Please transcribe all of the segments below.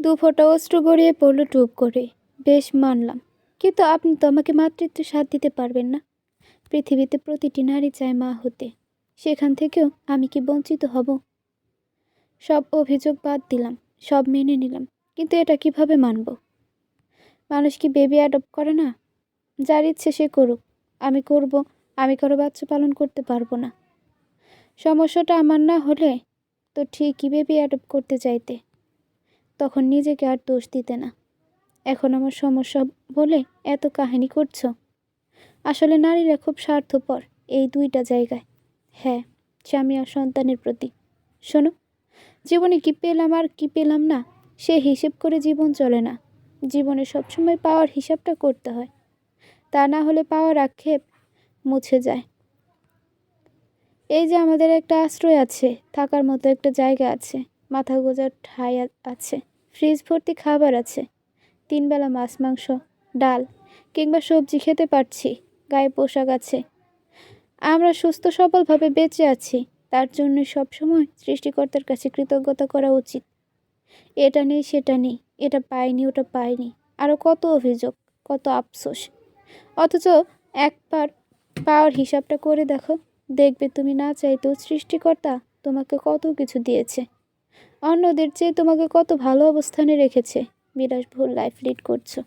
দুফোঁটা অশ্রু গড়িয়ে পড়ল টুপ করে। বেশ মানলাম, কিন্তু আপনি তো আমাকে মাতৃত্বের স্বাদ দিতে পারবেন না। পৃথিবীতে প্রতিটি নারী চায় মা হতে, সেখান থেকেও আমি কি বঞ্চিত হব? সব অভিযোগ বাদ দিলাম, সব মেনে নিলাম, কিন্তু এটা কিভাবে মানব? মানুষ কি বেবি অ্যাডপ্ট করে না? যার ইচ্ছে সে করুক, আমি করব। আমি কারো বাচ্চা পালন করতে পারবো না। সমস্যাটা আমার না হলে তো ঠিকই বেবি অ্যাডপ্ট করতে চাইতে, তখন নিজেকে আর দোষ দিতে না। এখন আমার সমস্যা বলে এত কাহিনী করছো? আসলে নারীরা খুব স্বার্থপর এই দুইটা জায়গায়। হ্যাঁ, স্বামী আর সন্তানের প্রতি। শোনো, জীবনে কি পেলাম আর কি পেলাম না সে হিসেব করে জীবন চলে না। জীবনে সবসময় পাওয়ার হিসাবটা করতে হয়, তা না হলে পাওয়ার আক্ষেপ মুছে যায়। এই যে আমাদের একটা আশ্রয় আছে, থাকার মতো একটা জায়গা আছে, মাথা গোঁজার ঠাঁই আছে, ফ্রিজ ভর্তি খাবার আছে, 3 বেলা মাছ মাংস ডাল কিংবা সবজি খেতে পারছি, গায়ে পোশাক আছে, আমরা সুস্থ সবলভাবে বেঁচে আছি। তার জন্য সবসময় সৃষ্টিকর্তার কাছে কৃতজ্ঞতা করা উচিত। এটা নেই সেটা নেই, এটা পাইনি ওটা পাইনি, আরও কত অভিযোগ, কত আফসোস। অথচ একবার পাওয়ার হিসাবটা করে দেখো, দেখবে তুমি না চাইতেও সৃষ্টিকর্তা তোমাকে কত কিছু দিয়েছে। অন্যদের চেয়ে তোমাকে কত ভালো অবস্থানে রেখেছে। বিলাসবহুল লাইফ লিড করছো,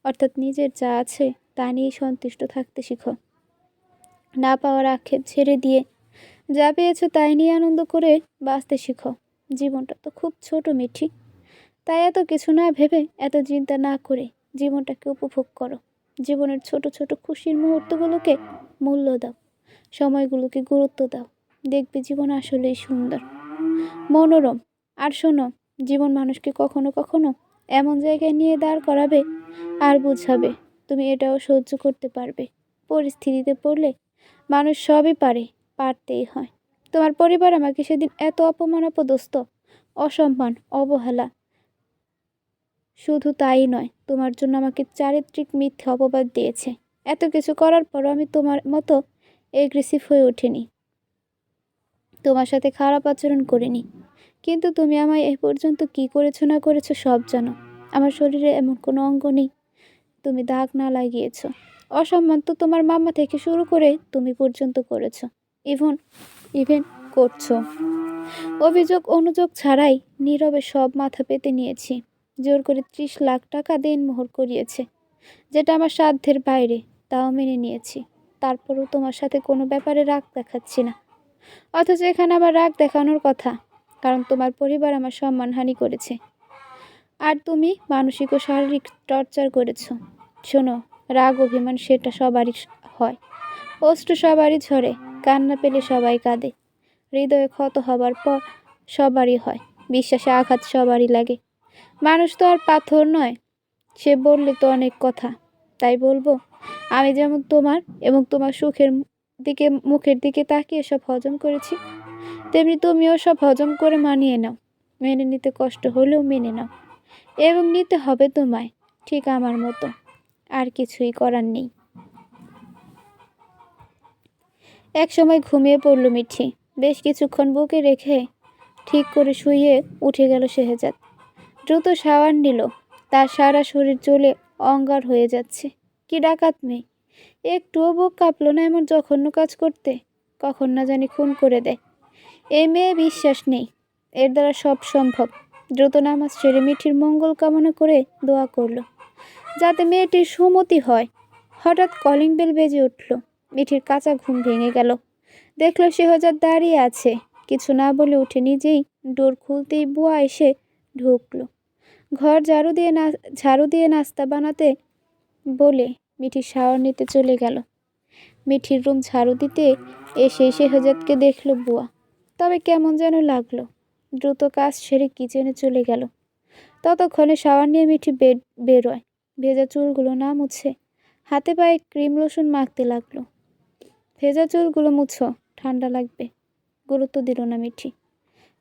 অর্থাৎ নিজের যা আছে তা নিয়েই সন্তুষ্ট থাকতে শিখো। না পাওয়ার আক্ষেপ ছেড়ে দিয়ে যা পেয়েছো তাই নিয়ে আনন্দ করে বাঁচতে শিখো। জীবনটা তো খুব ছোট মিঠি, তাই এত কিছু না ভেবে, এত চিন্তা না করে জীবনটাকে উপভোগ করো। জীবনের ছোট ছোট খুশির মুহূর্তগুলোকে মূল্য দাও, সময়গুলোকে গুরুত্ব দাও। দেখবে জীবন আসলেই সুন্দর, মনোরম। আর শোনো, জীবন মানুষকে কখনো কখনো এমন জায়গায় নিয়ে দাঁড় করাবে আর বুঝাবে তুমি এটাও সহ্য করতে পারবে। পরিস্থিতিতে পড়লে মানুষ সবই পারে, পারতেই হয়। তোমার পরিবার আমাকে সেদিন এত অপমান, অপদস্থ, অসম্মান, অবহেলা, শুধু তাই নয়, তোমার জন্য আমাকে চারিত্রিক মিথ্যে অপবাদ দিয়েছে। এত কিছু করার পরও আমি তোমার মতো এগ্রেসিভ হয়ে ওঠেনি, তোমার সাথে খারাপ আচরণ করিনি। কিন্তু তুমি আমায় এ পর্যন্ত কি করেছো না করেছো সব জানো। আমার শরীরে এমন কোনো অঙ্গ নেই তুমি দাগ না লাগিয়েছো। অসম্মান তো তোমার মামা থেকে শুরু করে তুমি পর্যন্ত করেছো, ইভেন ইভেন করছো। অভিযোগ অনুযোগ ছাড়াই নীরবে সব মাথা পেতে নিয়েছি। জোর করে 30 লাখ টাকা দেনমোহর করিয়েছে, যেটা আমার সাধ্যের বাইরে, তাও মেনে নিয়েছি। তারপরও তোমার সাথে কোনো ব্যাপারে রাগ দেখাচ্ছি না, অথচ এখানে আমার রাগ দেখানোর কথা, কারণ তোমার পরিবার আমার সম্মানহানি করেছে, আর তুমি মানসিক ও শারীরিক টর্চার করেছো। শোনো, রাগ অভিমান সেটা সবারই হয়, অশ্রু সবারই ঝরে, কান্না পেলে সবাই কাঁদে, হৃদয়ে ক্ষত হবার পর সবারই হয়, বিশ্বাসে আঘাত সবারই লাগে। মানুষ তো আর পাথর নয়, সে বললে তো অনেক কথা। তাই বলবো, আমি যেমন তোমার এবং তোমার মুখের দিকে তাকিয়ে সব হজম করেছি, তেমনি তুমিও সব হজম করে মানিয়ে নাও। মেনে নিতে কষ্ট হলেও মেনে নাও, এবং নিতে হবে তোমায়, ঠিক আমার মতো। আর কিছুই করার নেই। এক সময় ঘুমিয়ে পড়ল মিঠি। বেশ কিছুক্ষণ বুকে রেখে ঠিক করে শুয়ে উঠে গেল শেহজাদ। দ্রুত শাওয়ার নিল, তার সারা শরীর জ্বলে অঙ্গার হয়ে যাচ্ছে। কি ডাকাত মেয়ে, একটুও বুক কাঁপল না এমন জঘন্য কাজ করতে। কখন না জানি খুন করে দেয়। এই মেয়ে বিশ্বাস নেই, এর দ্বারা সব সম্ভব। দ্রুত নামাজ সেরে মিঠির মঙ্গল কামনা করে দোয়া করল, যাতে মেয়েটির সুমতি হয়। হঠাৎ কলিং বেল বেজে উঠল। মিঠির কাঁচা ঘুম ভেঙে গেল। দেখল শেহজাদ দাঁড়িয়ে আছে। কিছু না বলে উঠে নিজেই ডোর খুলতেই বুয়া এসে ঢুকলো। ঘর ঝাড়ু দিয়ে নাস্তা বানাতে বলে মিঠি শাওয়ার নিতে চলে গেল। মিঠির রুম ঝাড়ু দিতে এসে শেহজাদকে দেখল বুয়া, তবে কেমন যেন লাগলো। দ্রুত কাজ সেরে কিচেনে চলে গেল। ততক্ষণে শাওয়ার নিয়ে মিঠি বেরোয়। ভেজা চুলগুলো না মুছে হাতে পায়ে ক্রিম লোশন মাখতে লাগলো। ভেজা চুলগুলো মুছো, ঠান্ডা লাগবে। গুরুত্ব দিল না মিঠি।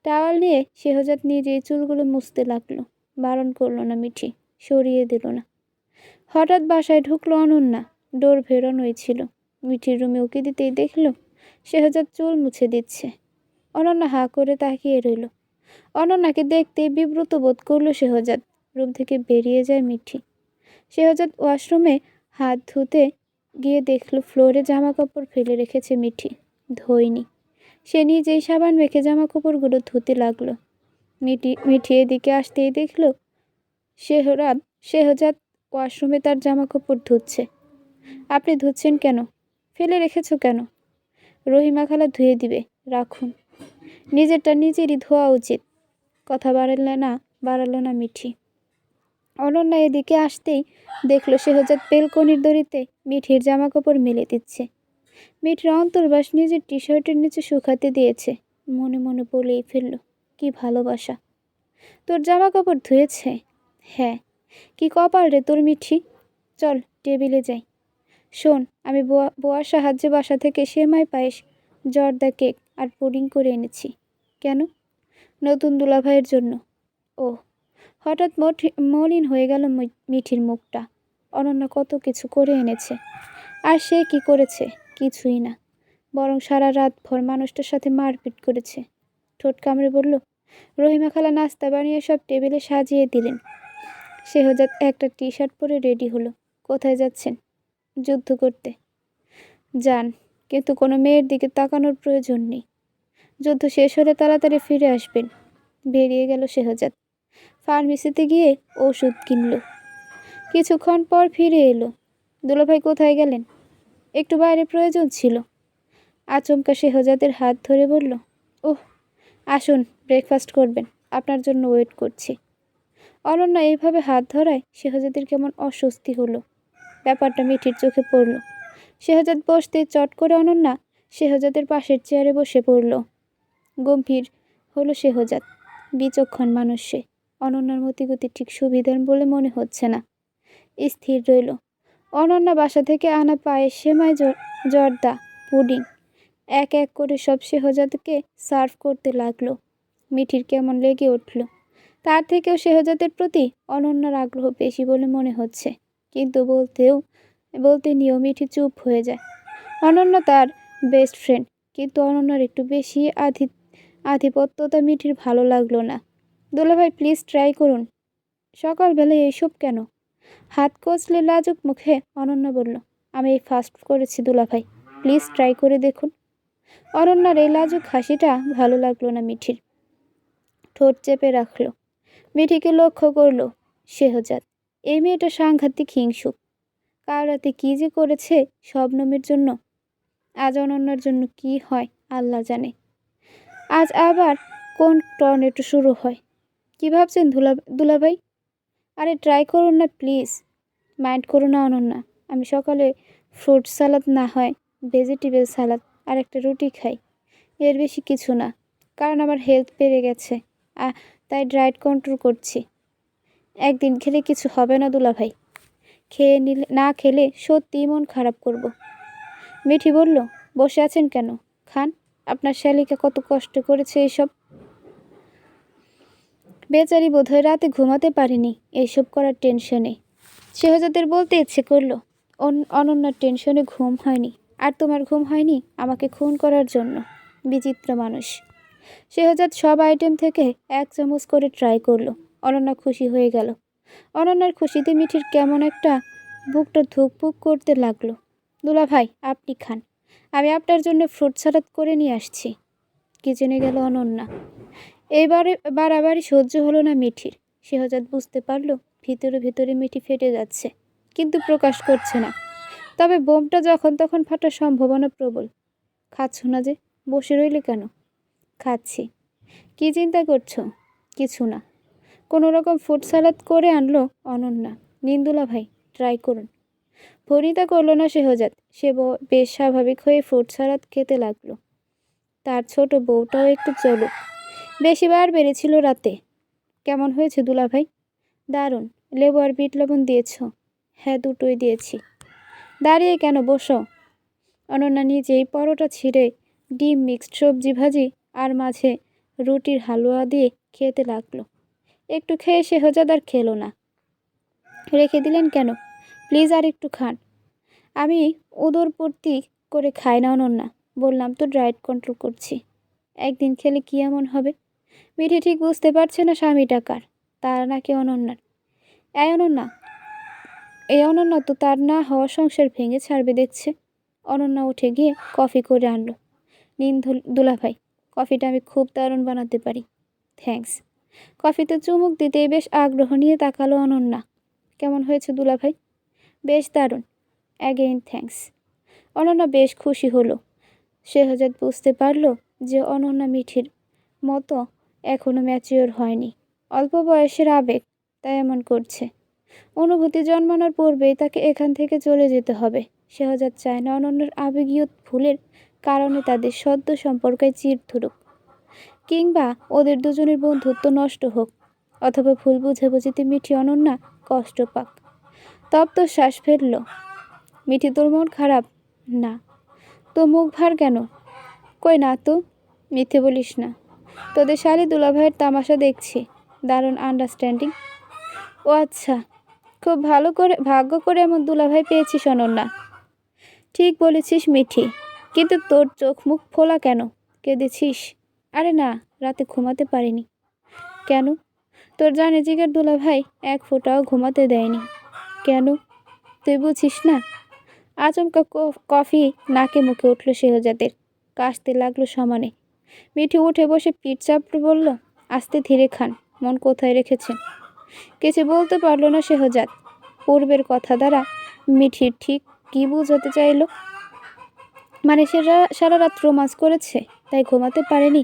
টাওয়াল নিয়ে শেহজাদ নিজেই চুলগুলো মুছতে লাগলো। বারণ করলো না মিঠি, সরিয়ে দিল না। হঠাৎ বাসায় ঢুকলো অনন্যা। ডোর ভেরানোই ছিল। মিঠির রুমে উকি দিতেই দেখল শেহজাদ চুল মুছে দিচ্ছে। অনন্যা হাঁ করে তাকিয়ে রইল। অনন্যাকে দেখতেই বিব্রত বোধ করলো শেহজাদ। রুম থেকে বেরিয়ে যায় মিঠি। শেহজাদ ওয়াশরুমে হাত ধুতে গিয়ে দেখলো ফ্লোরে জামা কাপড় ফেলে রেখেছে মিঠি, ধোয়নি। সে নিজেই সাবান মেখে জামা কাপড়গুলো ধুতে লাগলো। মিঠি এদিকে আসতেই দেখলো শেহজাদ ওয়াশরুমে তার জামা কাপড় ধুচ্ছে। আপনি ধুচ্ছেন কেন? ফেলে রেখেছো কেন? রহিমা খালা ধুয়ে দিবে, রাখুন। নিজেরটা নিজেরই ধোয়া উচিত। কথা বাড়ালো না মিঠি। অনন্যা এদিকে আসতেই দেখলো শেহজাদ বেলকনির দড়িতে মিঠির জামা কাপড় মেলে দিচ্ছে। মিঠির অন্তর্বাস নিজের টি শার্টের নিচে শুকাতে দিয়েছে। মনে মনে বলেই ফেলল, কি ভালোবাসা। তোর জামা কাপড় ধুয়েছে? হ্যাঁ। কি কপাল রে তোর মিঠি। চল টেবিলে যাই। শোন, আমি বোয়ার সাহায্যে বাসা থেকে সেমাই পায়েস, জর্দা কেক আর পুডিং করে এনেছি। কেন? নতুন দুলাভাইয়ের জন্য। ও। হঠাৎ মলিন হয়ে গেল মিঠির মুখটা। অনন্যা কত কিছু করে এনেছে, আর সে কি করেছে? কিছুই না, বরং সারা রাত ভর মানুষটার সাথে মারপিট করেছে। ঠোঁট কামড়ে বলল, রহিমা খালা নাস্তা বানিয়ে সব টেবিলে সাজিয়ে দিলেন। শেহজাদ একটা টি শার্ট পরে রেডি হলো। কোথায় যাচ্ছেন? যুদ্ধ করতে। যান, কিন্তু কোনো মেয়ের দিকে তাকানোর প্রয়োজন নেই। যুদ্ধ শেষ হলে তাড়াতাড়ি ফিরে আসবেন। বেরিয়ে গেল শেহজাদ। ফার্মেসিতে গিয়ে ওষুধ কিনল। কিছুক্ষণ পর ফিরে এলো। দুলাভাই কোথায় গেলেন? একটু বাইরে প্রয়োজন ছিল। আচমকা শেহজাদের হাত ধরে বলল, ওহ, আসুন, ব্রেকফাস্ট করবেন, আপনার জন্য ওয়েট করছি। অনন্যা এইভাবে হাত ধরায় শেহজাদের কেমন অস্বস্তি হলো। ব্যাপারটা মিঠির চোখে পড়ল। শেহজাদ বসতেই চট করে অনন্যা শেহজাদের পাশের চেয়ারে বসে পড়ল। গম্ভীর হলো শেহজাদ। বিচক্ষণ মানুষ সে। অনন্যার মতিগতি ঠিক সুবিধার বলে মনে হচ্ছে না। স্থির রইল। অনন্যা বাসা থেকে আনা পায়েস, সেমাই, জর্দা, পুডিং এক এক করে সব শেহজাদকে সার্ভ করতে লাগলো। মিঠির কেমন লেগে উঠল। তার থেকেও শেহজাদের প্রতি অনন্যার আগ্রহ বেশি বলে মনে হচ্ছে। কিন্তু বলতে নিয়েও মিঠি চুপ হয়ে যায়। অনন্যা তার বেস্ট ফ্রেন্ড, কিন্তু অনন্যার একটু বেশি আধিপত্যতা মিঠির ভালো লাগলো না। দুলাভাই প্লিজ ট্রাই করুন। সকালবেলায় এইসব কেন? হাত কচলে লাজুক মুখে অনন্যা বলল, আমি এই ফার্স্ট করেছি দুলাভাই, প্লিজ ট্রাই করে দেখুন। অনন্যার এই লাজুক হাসিটা ভালো লাগলো না মিঠির। ঠোঁট চেপে রাখল। মিঠিকে লক্ষ্য করলো শেহজাদ। এই মেয়েটা সাংঘাতিক হিংসুক। কাল রাতে কি যে করেছে শবনমের জন্য। আজ অনন্যার জন্য কি হয় আল্লাহ জানে। আজ আবার কোন টর্নেডো শুরু হয়। কি ভাবছেন দুলাভাই? আরে ট্রাই করুন না প্লিজ। মাইন্ড করো না অনন্যা, আমি সকালে ফ্রুট সালাদ না হয় ভেজিটেবল সালাদ আর একটা রুটি খাই, এর বেশি কিছু না। কারণ আমার হেলথ বেড়ে গেছে, তাই ডায়েট কন্ট্রোল করছি। একদিন খেলে কিছু হবে না দুলাভাই, না খেলে সত্যিই মন খারাপ করব। মিঠি বলল, বসে আছেন কেন? খান, আপনার শালিকা কত কষ্ট করেছে এইসব। বেচারি বোধহয় রাতে ঘুমাতে পারেনি এইসব করার টেনশনে। শেহজাদের বলতে ইচ্ছে করলো, অনন্যার টেনশনে ঘুম হয়নি। আর তোমার ঘুম হয়নি আমাকে খুন করার জন্য। বিচিত্র মানুষ। শেহজাদ সব আইটেম থেকে 1 চামচ করে ট্রাই করলো। অনন্যা খুশি হয়ে গেল। অনন্যার খুশিতে মিঠির কেমন একটা বুকটা ধুকপুক করতে লাগলো। দুলাভাই আপনি খান, আমি আপনার জন্য ফ্রুট সালাদ করে নিয়ে আসছি। কিচেনে গেল অনন্যা। এইবারে বাড়াবাড়ি সহ্য হলো না মিঠির। শেহজাদ বুঝতে পারলো ভিতরে ভিতরে মিঠি ফেটে যাচ্ছে, কিন্তু প্রকাশ করছে না। তবে বোমটা যখন তখন ফাটার সম্ভাবনা প্রবল। খাচ্ছ না যে, বসে রইলে কেন? খাচ্ছি। কি চিন্তা করছো? কিছু না। কোনো রকম ফ্রুট সালাদ করে আনলো অনন্যা। নিন্দুলা ভাই ট্রাই করুন। ভনিতা করলো না শেহজাদ। সে বেশ স্বাভাবিক হয়ে ফ্রুট সালাদ খেতে লাগলো। তার ছোট বউটাও একটু চলুক। বেশি বার বেড়েছিল রাতে। কেমন হয়েছে দুলাভাই? দারুণ। লেবু আর বিট লবণ দিয়েছ? হ্যাঁ, দুটোই দিয়েছি। দাঁড়িয়ে কেন, বসো। অনন্যা নিজেই পরোটা ছিঁড়ে ডিম, মিক্সড সবজি ভাজি আর মাঝে রুটির হালুয়া দিয়ে খেতে লাগলো। একটু খেয়ে শেহজাদ আর খেলো না। রেখে দিলেন কেন? প্লিজ আর একটু খান। আমি উদরপূর্তি করে খাই না অনন্যা, বললাম তো ডায়েট কন্ট্রোল করছি। একদিন খেলে কি এমন হবে? মিঠি ঠিক বুঝতে পারছে না স্বামীটা কার, তার নাকি অনন্যার। এই অনন্যা এই অনন্যা তো তার না হওয়া সংসার ভেঙে ছাড়বে দেখছে। অনন্যা উঠে গিয়ে কফি করে আনলো। নিন দুলাভাই, কফিটা আমি খুব দারুণ বানাতে পারি। থ্যাঙ্কস। কফিতে চুমুক দিতেই বেশ আগ্রহ নিয়ে তাকালো অনন্যা। কেমন হয়েছে দুলাভাই? বেশ দারুণ। Again thanks. অনন্যা বেশ খুশি হলো। শেহজাদ বুঝতে পারল যে অনন্যা মিঠির মতো এখনো ম্যাচিওর হয়নি। অল্প বয়সের আবেগ, তাই এমন করছে। অনুভূতি জন্মানোর পূর্বেই তাকে এখান থেকে চলে যেতে হবে। শেহজাদ চায় না অনন্যার আবেগীয় ভুলের কারণে তাদের সদ্য সম্পর্কে চির ধরুক, কিংবা ওদের দুজনের বন্ধুত্ব নষ্ট হোক, অথবা ভুল বুঝাবুঝিতে মিঠি অনন্যা কষ্ট পাক। তপ্ত শ্বাস ফেলল। মিঠি, তোর মন খারাপ? না। তো মুখ ভার কেন? কই না তো। মিথ্যে বলিস না। তোদের শালি দুলাভাইয়ের তামাশা দেখছি। দারুণ আন্ডারস্ট্যান্ডিং। ও আচ্ছা, খুব ভাগ্য করে এমন দুলাভাই পেয়েছিস অনন্যা। ঠিক বলেছিস মিঠি, কিন্তু তোর চোখ মুখ ফোলা কেন? কেঁদেছিস? আরে না, রাতে ঘুমাতে পারিনি। কেন? তোর জানে জিগের দুলাভাই এক ফোঁটাও ঘুমাতে দেয়নি। কেন? তুই বুঝিস না? আচমকা কফি নাকে মুখে উঠল শেহজাদের। কাশতে লাগলো সমানে। মিঠি উঠে বসে পিঠ চাপড়ে বলল, আস্তে ধীরে খান, মন কোথায় রেখেছেন? কিছু বলতে পারল না শেহজাদ। পূর্বের কথা দ্বারা মিঠি ঠিক কি বোঝাতে চাইল? মানে সে সারা রাত রোমান্স করেছে, তাই ঘুমাতে পারেনি?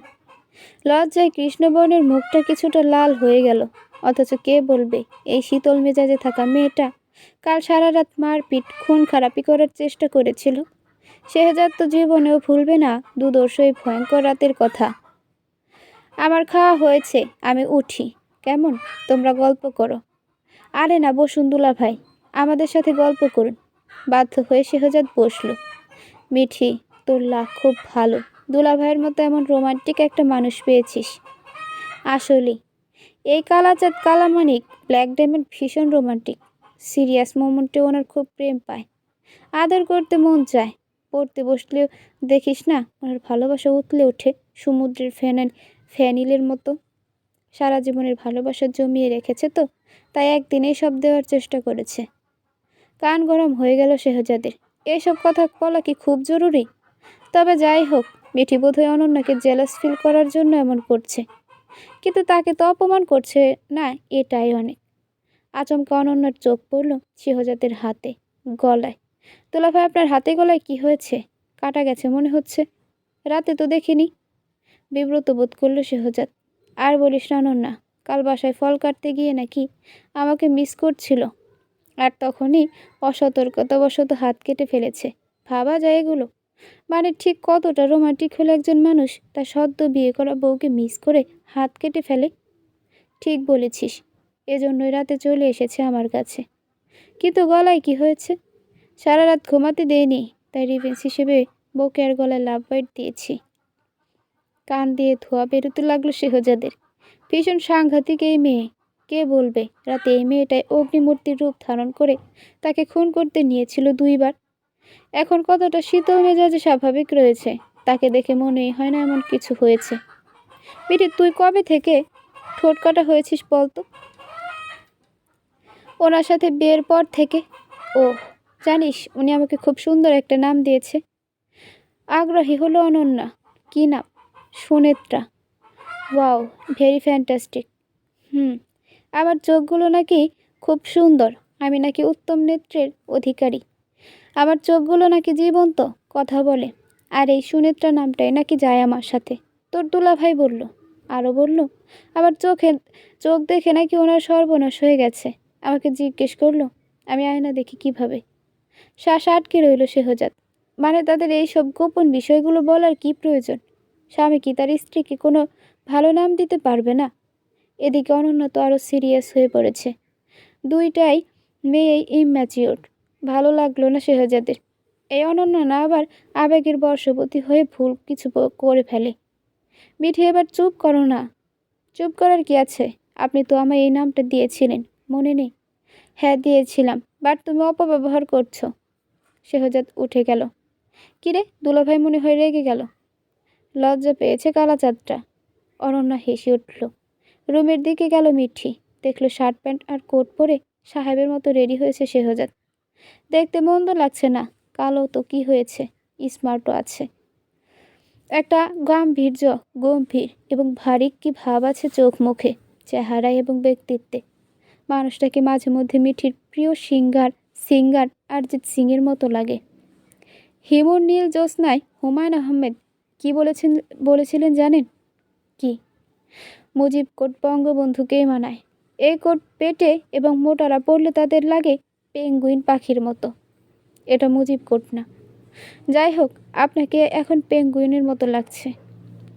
লজ্জায় কৃষ্ণবর্ণের মুখটা কিছুটা লাল হয়ে গেল। অথচ কে বলবে এই শীতল মেজাজে থাকা মেয়েটা কাল সারা রাত মারপিট খুন খারাপি করার চেষ্টা করেছিল? শেহজাদ তো জীবনেও ভুলবে না দুদর্শ এই ভয়ঙ্কর রাতের কথা। আমার খাওয়া হয়েছে, আমি উঠি। কেমন? তোমরা গল্প করো। আরে না, বসুন দুলাভাই, আমাদের সাথে গল্প করুন। বাধ্য হয়ে শেহজাদ বসল। মিঠি, তোর লাক খুব ভালো, দুলাভাইয়ের মতো এমন রোমান্টিক একটা মানুষ পেয়েছিস। আসলে এই কালাচাঁদ কালামানিক ব্ল্যাক ডায়মন্ড ভীষণ রোমান্টিক। সিরিয়াস মোমেন্টে ওনার খুব প্রেম পায়, আদর করতে মন চায়। পড়তে বসলেও দেখিস না ওনার ভালোবাসা উতলে ওঠে সমুদ্রের ফ্যানিলের মতো। সারা জীবনের ভালোবাসা জমিয়ে রেখেছে তো, তাই একদিন সব দেওয়ার চেষ্টা করেছে। কান গরম হয়ে গেল শেহজাদের। এসব কথা বলা কি খুব জরুরি? তবে যাই হোক, মিঠি বোধহয় অনন্যাকে জেলাস ফিল করার জন্য এমন করছে, কিন্তু তাকে তো অপমান করছে না, এটাই অনেক। আচমকা অনন্যার চোখ পড়ল শেহজাদের হাতে, গলায়। দুলাভাই, আপনার হাতে গলায় কি হয়েছে? কাটা গেছে মনে হচ্ছে। রাতে তো দেখিনি। বিব্রত বোধ করল শেহজাদ। আর বলিস না অনন্যা, কাল বাসায় ফল কাটতে গিয়ে নাকি আমাকে মিস করছিল, আর তখনই অসতর্কতাবশত হাত কেটে ফেলেছে। ভাবা যায় এগুলো? মানে ঠিক কতটা রোমান্টিক হলে একজন মানুষ তার সদ্য বিয়ে করা বউকে মিস করে হাত কেটে ফেলে? ঠিক বলেছিস, এজন্যই রাতে চলে এসেছে আমার কাছে। কিন্তু গলায় কি হয়েছে? সারা রাত ঘুমাতে দেয়নি, তাই রিভেন্স হিসেবে বউকে আর গলায় লাভ বাইট দিয়েছি। কান দিয়ে ধোয়া বেরোতে লাগলো শেহজাদের। ভীষণ সাংঘাতিক এই মেয়ে। কে বলবে রাতে এই মেয়েটাই অগ্নিমূর্তির রূপ ধারণ করে তাকে খুন করতে নিয়েছিল 2বার। এখন কতটা শীতল মেজাজে স্বাভাবিক রয়েছে, তাকে দেখে মনেই হয় না এমন কিছু হয়েছে। মিঠি, তুই কবে থেকে ঠোঁট কাটা হয়েছিস বলতো? ওনার সাথে বিয়ের পর থেকে। ও, জানিস উনি আমাকে খুব সুন্দর একটা নাম দিয়েছে। আগ্রহী হলো অনন্যা। কি নাম? সুনেত্রা। Wow, very fantastic. আমার চোখগুলো নাকি খুব সুন্দর, আমি নাকি উত্তম নেত্রের অধিকারী। আমার চোখগুলো নাকি জীবন্ত, কথা বলে। আর এই সুনেত্রা নামটাই নাকি যায় আমার সাথে, তোর দুলাভাই বলল। আরও বলল আমার চোখ দেখে নাকি ওনার সর্বনাশ হয়ে গেছে। আমাকে জিজ্ঞেস করলো আমি আয়না দেখি কিভাবে। শ্বাস আটকে রইল শেহজাদ। মানে তাদের এই সব গোপন বিষয়গুলো বলার কি প্রয়োজন? স্বামী কি তার স্ত্রীকে কোনো ভালো নাম দিতে পারবে না? এদিকে অনন্যা তো আরও সিরিয়াস হয়ে পড়েছে। দুইটাই মেয়েই ইম্যাচিওর। ভালো লাগলো না শেহজাদের। এই অনন্যা না আবার আবেগের বশবর্তী হয়ে ভুল কিছু করে ফেলে। মিঠি, এবার চুপ করো না। চুপ করার কি আছে? আপনি তো আমায় এই নামটা দিয়েছিলেন, মনে নেই? হ্যাঁ দিয়েছিলাম, বাট তুমি অপব্যবহার করছো। শেহজাদ উঠে গেল। কিরে, দুলাভাই মনে হয় রেগে গেল। লজ্জা পেয়েছে কালাচাঁদটা। অনন্যা হেসে উঠল। রুমের দিকে গেল মিঠি। দেখলো শার্ট প্যান্ট আর কোট পরে সাহেবের মতো রেডি হয়েছে শেহজাদ। দেখতে মন্দ লাগছে না, কালো তো কি হয়েছে, স্মার্টও আছে। একটা গম্ভীর এবং ভারী কি ভাব আছে চোখ মুখে, চেহারায় এবং ব্যক্তিত্বে। মানুষটাকে মাঝে মধ্যে মিঠির প্রিয় সিঙ্গার অরিজিৎ সিং এর মতো লাগে। হিমুর নীল জ্যোৎস্নায় হুমায়ুন আহমেদ কি বলেছিলেন জানেন? কি? মুজিব কোট বঙ্গবন্ধুকেই মানায়। এই কোট পেটে এবং মোটারা পড়লে তাদের লাগে পেঙ্গুইন পাখির মতো। এটা মুজিব কোট না। যাই হোক, আপনাকে এখন পেঙ্গুইনের মতো লাগছে।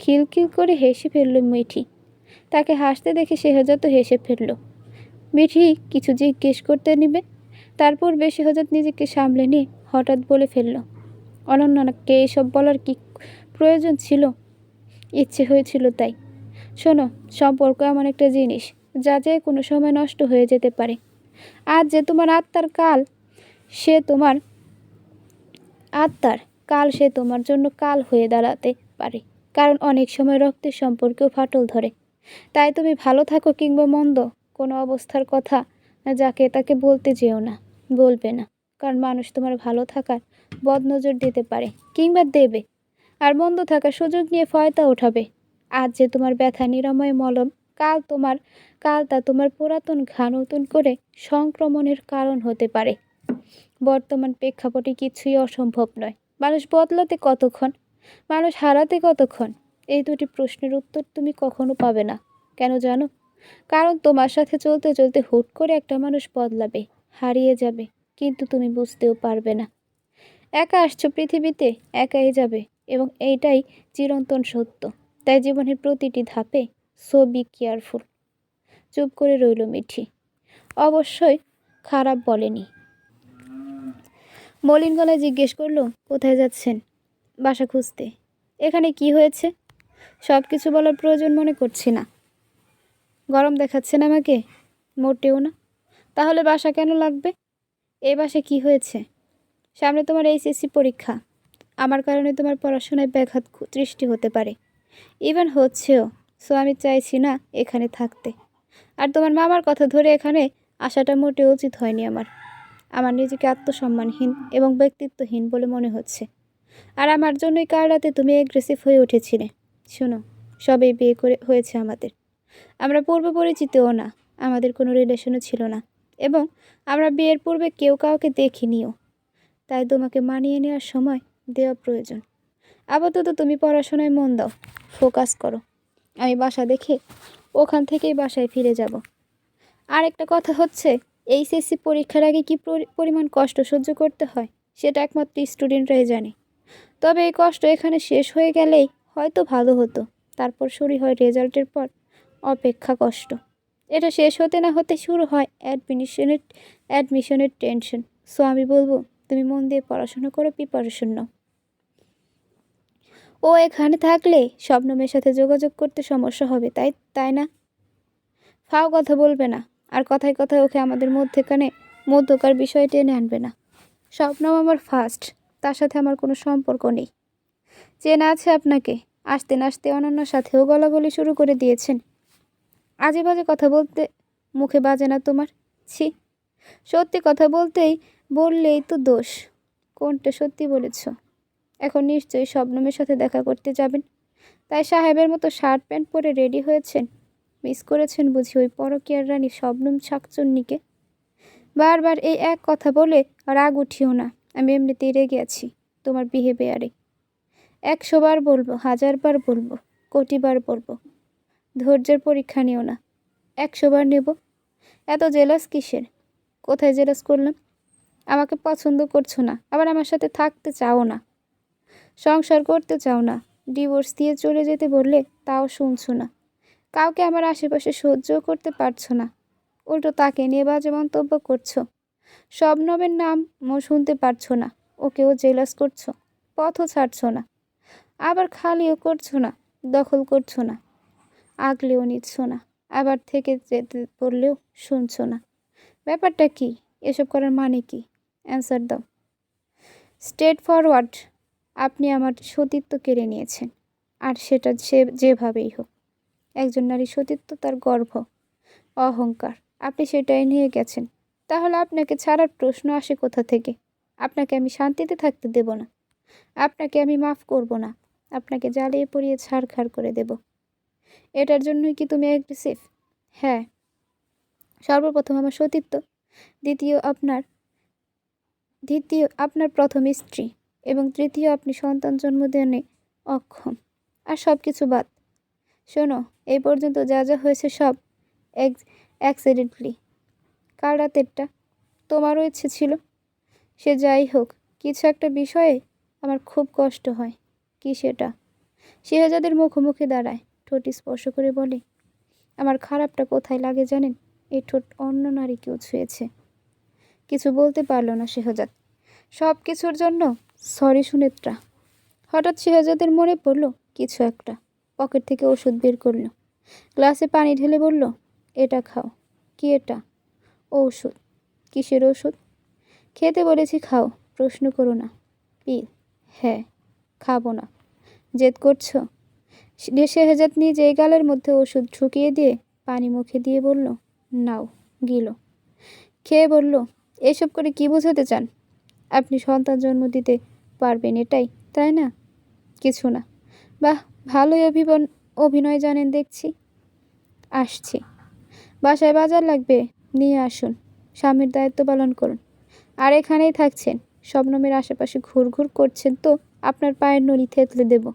খিলখিল করে হেসে ফেলল মিঠি। তাকে হাসতে দেখে শেহজাদও হেসে ফেলল। মিঠি কিছু জিজ্ঞেস করতে নিবে, তারপর শেহজাদ নিজেকে সামলে নিয়ে হঠাৎ বলে ফেলল, অনন্যাকে এসব বলার কি প্রয়োজন ছিল? ইচ্ছে হয়েছিল তাই। শোনো, সম্পর্ক এমন একটা জিনিস যা যে কোনো সময় নষ্ট হয়ে যেতে পারে। আজ যে তোমার কাল সে তোমার জন্য কাল হয়ে দাঁড়াতে পারে। কারণ অনেক সময় রক্তের সম্পর্কেও ফাটল ধরে। তাই তুমি ভালো থাকো কিংবা মন্দ, কোনো অবস্থার কথা যাকে তাকে বলবে না। কারণ মানুষ তোমার ভালো থাকার বদনজর দিতে পারে কিংবা দেবে, আর মন্দ থাকার সুযোগ নিয়ে ফয়তা ওঠাবে। আজ যে তোমার ব্যথা নিরাময় মলম, কাল তা তোমার পুরাতন ঘা নতুন করে সংক্রমণের কারণ হতে পারে। বর্তমান প্রেক্ষাপটে কিছুই অসম্ভব নয়। মানুষ বদলাতে কতক্ষণ, মানুষ হারাতে কতক্ষণ? এই দুটি প্রশ্নের উত্তর তুমি কখনো পাবে না। কেন জানো? কারণ তোমার সাথে চলতে চলতে হুট করে একটা মানুষ বদলাবে, হারিয়ে যাবে, কিন্তু তুমি বুঝতেও পারবে না। একা আসছো পৃথিবীতে, একাই যাবে, এবং এইটাই চিরন্তন সত্য। তাই জীবনের প্রতিটি ধাপে সো বি কেয়ারফুল। চুপ করে রইল মিঠি। অবশ্যই খারাপ বলেনি। মলিন গলায় জিজ্ঞেস করলো, কোথায় যাচ্ছেন? বাসা খুঁজতে। এখানে কি হয়েছে? সব কিছু বলার প্রয়োজন মনে করছি না। গরম দেখাচ্ছেন আমাকে? মোটেও না। তাহলে বাসা কেন লাগবে? এই বাসায় কি হয়েছে? সামনে তোমার এইচএসসি পরীক্ষা। আমার কারণে তোমার পড়াশোনায় ব্যাঘাত সৃষ্টি হতে পারে, ইভেন হচ্ছেও। সো আমি চাইছি না এখানে থাকতে। আর তোমার মামার কথা ধরে এখানে আসাটা মোটেও উচিত হয়নি আমার নিজেকে আত্মসম্মানহীন এবং ব্যক্তিত্বহীন বলে মনে হচ্ছে। আর আমার জন্যই কাল রাতে তুমি অ্যাগ্রেসিভ হয়ে উঠেছিলে। শোনো, সবেই হয়েছে আমাদের। আমরা পূর্ব পরিচিতও না, আমাদের কোনো রিলেশনও ছিল না, এবং আমরা বিয়ের পূর্বে কেউ কাউকে দেখিনি। তাই তোমাকে মানিয়ে নেওয়ার সময় দেওয়া প্রয়োজন। আপাতত তুমি পড়াশোনায় মন দাও, ফোকাস করো। আমি বাসা দেখে ওখান থেকেই বাসায় ফিরে যাব। আর একটা কথা হচ্ছে, এইচএসসি পরীক্ষার আগে কি পরিমাণ কষ্ট সহ্য করতে হয় সেটা একমাত্র স্টুডেন্টরাই জানে। তবে এই কষ্ট এখানে শেষ হয়ে গেলেই হয়তো ভালো হতো। তারপর শুরু হয় রেজাল্টের পর অপেক্ষা কষ্ট। এটা শেষ হতে না হতে শুরু হয় অ্যাডমিশনের টেনশন। সো আমি বলবো, তুমি মন দিয়ে পড়াশোনা করো, প্রিপারেশন নাও। ও এখানে থাকলে শবনমের সাথে যোগাযোগ করতে সমস্যা হবে, তাই না? ফাও কথা বলবে না, আর কথায় কথায় ওকে আমাদের মধ্যকার বিষয় টেনে আনবে না। শবনম আমার ফার্স্ট, তার সাথে আমার কোনো সম্পর্ক নেই। চেনা আছে আপনাকে। আসতে নাচতে অনন্যার সাথেও গলাগলি শুরু করে দিয়েছেন। আজে বাজে কথা বলতে মুখে বাজে না তোমার? ছি, সত্যি কথা বললেই তো দোষ। কোনটা সত্যি বলেছ? এখন নিশ্চয়ই শবনমের সাথে দেখা করতে যাবেন, তাই সাহেবের মতো শার্ট প্যান্ট পরে রেডি হয়েছেন। মিস করেছেন বুঝি ওই পরকীয়ার রানী শবনম শাকচুন্নিকে? বারবার এই এক কথা বলে রাগ উঠিও না। আমি এমনিতেই রেগে আছি তোমার বিহেভিয়ারে। 100 বার বলবো, 1000 বার বলবো, কোটি বার বলবো, ধৈর্যের পরীক্ষা নিও না। 100 বার নেব। এত জেলাস কিসের? কোথায় জেলাস করলাম? আমাকে পছন্দ করছো না, আবার আমার সাথে থাকতে চাও না, সংসার করতে চাও না, ডিভোর্স দিয়ে চলে যেতে বললে তাও শুনছো না, কাউকে আমার আশেপাশে সহ্যও করতে পারছো না, উল্টো তাকে নিয়ে বাজে মন্তব্য করছো। শবনমের নাম শুনতে পারছো না, ওকেও জেলাস করছো, পথও ছাড়ছো না, আবার খালিও করছো না, দখল করছো না, আগলেও নিচ্ছ না, আবার থেকে যেতে বললেও শুনছো না। ব্যাপারটা কি? এসব করার মানে কি? অ্যান্সার দাও। Straight forward. আপনি আমার সতীত্ব কেড়ে নিয়েছেন, আর সেটা যেভাবেই হোক। একজন নারীর সতীত্ব তার গর্ব, অহংকার। আপনি সেটাই নিয়ে গেছেন। তাহলে আপনাকে ছাড়ার প্রশ্ন আসে কোথা থেকে? আপনাকে আমি শান্তিতে থাকতে দেব না। আপনাকে আমি মাফ করব না। আপনাকে জ্বালিয়ে পুড়িয়ে ছাড়খাড় করে দেব। এটার জন্যই কি তুমি অ্যাগ্রেসিভ? হ্যাঁ। সর্বপ্রথম আমার সতীত্ব, দ্বিতীয় আপনার দ্বিতীয় আপনার প্রথম স্ত্রী, এবং তৃতীয় আপনি সন্তান জন্মদানে অক্ষম। আর সব কিছু বাদ। শোনো, এই পর্যন্ত যা যা হয়েছে সব অ্যাক্সিডেন্টলি। কাল রাতেরটা তোমারও ইচ্ছে ছিল। সে যাই হোক, কিছু একটা বিষয়ে আমার খুব কষ্ট হয়। কি সেটা? শেহজাদের মুখোমুখি দাঁড়ায়, ঠোঁট স্পর্শ করে বলে, আমার খারাপটা কোথায় লাগে জানেন? এই ঠোঁট অন্য নারী কেউ ছুঁয়েছে। কিছু বলতে পারল না শেহজাদ। সব কিছুর জন্য সরি সুনেত্রা। হঠাৎ শেহজাদের মনে পড়ল কিছু একটা। পকেট থেকে ওষুধ বের করল, গ্লাসে পানি ঢেলে বলল, এটা খাও। কি এটা? ঔষধ। কিসের ওষুধ? খেতে বলেছি খাও, প্রশ্ন করো না। পিল? হ্যাঁ। খাবো না। জেদ করছো? শেহজাদ নিজে গালের মধ্যে ওষুধ ঢুকিয়ে দিয়ে পানি মুখে দিয়ে বলল, নাও, গিলো। খেয়ে বলল, এসব করে কি বোঝাতে চান? আপনি সন্তান জন্ম দিতে পারবেন এটাই, তাই না? কিছু না। বাহ, ভালোই অভিনয় জানেন দেখছি। আসছি। বাসায় বাজার লাগবে, নিয়ে আসুন। স্বামীর দায়িত্ব পালন করুন। আর এখানেই থাকছেন, শবনমের আশেপাশে ঘুরঘুর করছেন তো আপনার পায়ের নলি থেতলে দেব।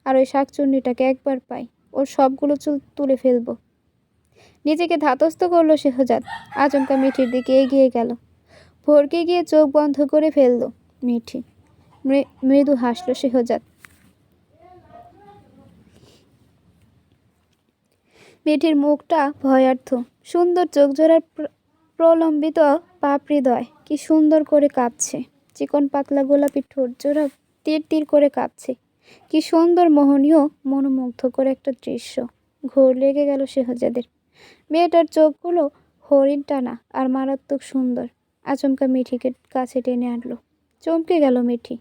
আর ওই শাকচুন্নিটাকে একবার পাই, ওর সবগুলো চুল তুলে ফেলবো। নিজেকে ধাতস্থ করলো শেহজাদ। আচমকা মিঠির দিকে এগিয়ে গেল, ভরকে গিয়ে চোখ বন্ধ করে ফেলল মিঠি। মৃদু হাসল শেহজাদ। মিঠির মুখটা ভয়ার্থ। সুন্দর চোখ জোড়ার প্রলম্বিত পাপড়িদ্বয় কি সুন্দর করে কাঁপছে। চিকন পাতলা গোলাপি ঠোঁট জোড়া তীর তীর করে কাঁপছে। কি সুন্দর, মোহনীয়, মনোমুগ্ধ করে একটা দৃশ্য। ঘোর লেগে গেল শেহজাদের। মেয়েটার চোখগুলো হরিণ টানা আর মারাত্মক সুন্দর। আচমকা মিঠিকে কাছে টেনে আনলো। চমকে গেল মিঠি।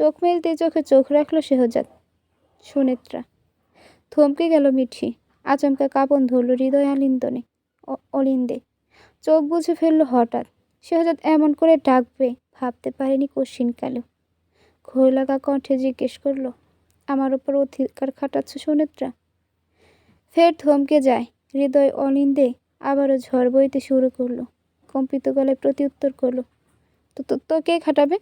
চোখ মেলতে চোখে চোখ রাখলো শেহজাদ। সুনেত্রা। থমকে গেল মিঠি। আচমকা কাঁপন ধরল হৃদয় অলিন্দে। চোখ বুঝে ফেললো হঠাৎ। শেহজাদ এমন করে ডাকবে ভাবতে পারেনি কশিনকালেও। ঘোর লাগা কণ্ঠে জিজ্ঞেস করলো, আমার ওপর অধিকার খাটাচ্ছ সুনেত্রা? ফের থমকে যায়। হৃদয় অলিন্দে আবারও ঝড় বইতে শুরু করলো। কম্পিত গলায় প্রতিউত্তর করলো, তো কে খাটাবে?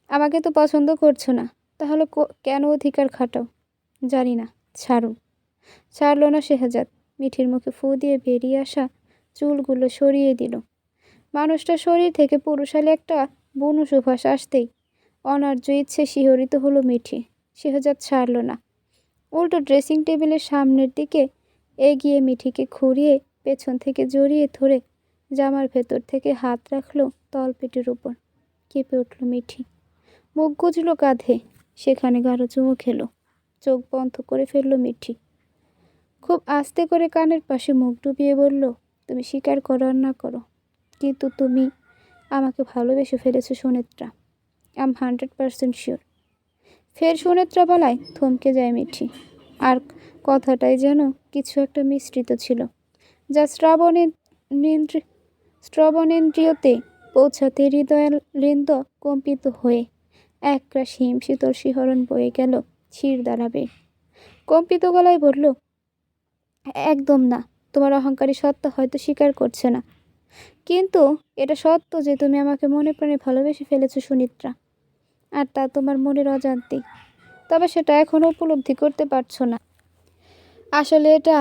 আমাকে তো পছন্দ করছো না, তাহলে কেন অধিকার খাটাও? জানি না। ছাড়ুন। ছাড়ল না শেহজাদ। মিঠির মুখে ফু দিয়ে বেরিয়ে আসা চুলগুলো সরিয়ে দিল। মানুষটার শরীর থেকে পুরুষালী একটা বুনো সুবাস আসতেই অনার্য ইচ্ছে শিহরিত হলো মিঠি। শেহজাদ ছাড়ল না। উল্টো ড্রেসিং টেবিলের সামনের দিকে এগিয়ে মিঠিকে খুঁড়িয়ে পেছন থেকে জড়িয়ে ধরে জামার ভেতর থেকে হাত রাখল তলপেটের উপর। কেঁপে উঠল মিঠি। মুখ গুজল কাঁধে, সেখানে গাঢ় চুমু খেলো। চোখ বন্ধ করে ফেলল মিঠি। খুব আস্তে করে কানের পাশে মুখ ডুবিয়ে বলল, তুমি স্বীকার করো আর না করো, কিন্তু তুমি আমাকে ভালোবেসে ফেলেছো সুনেত্রা। I am 100% sure. ফের সুনেত্রা বলায় থমকে যায় মিঠি। আর কথাটাই যেন কিছু একটা মিশ্রিত ছিল, যা শ্রবণেন্দ্রিয়তে পৌঁছাতে হৃদয়লিন্দ কম্পিত হয়ে একরাশ হিম শীতল শিহরণ বয়ে গেল শির দ্বারাবে। কম্পিত গলায় বলল, একদম না। তোমার অহংকারী সত্তা হয়তো স্বীকার করছে না, কিন্তু এটা সত্য যে তুমি আমাকে মনে প্রাণে ভালোবেসে ফেলেছো সুনেত্রা। আর তা তোমার মনের অজান্তেই। তবে সেটা এখনও উপলব্ধি করতে পারছো না। আসলে এটা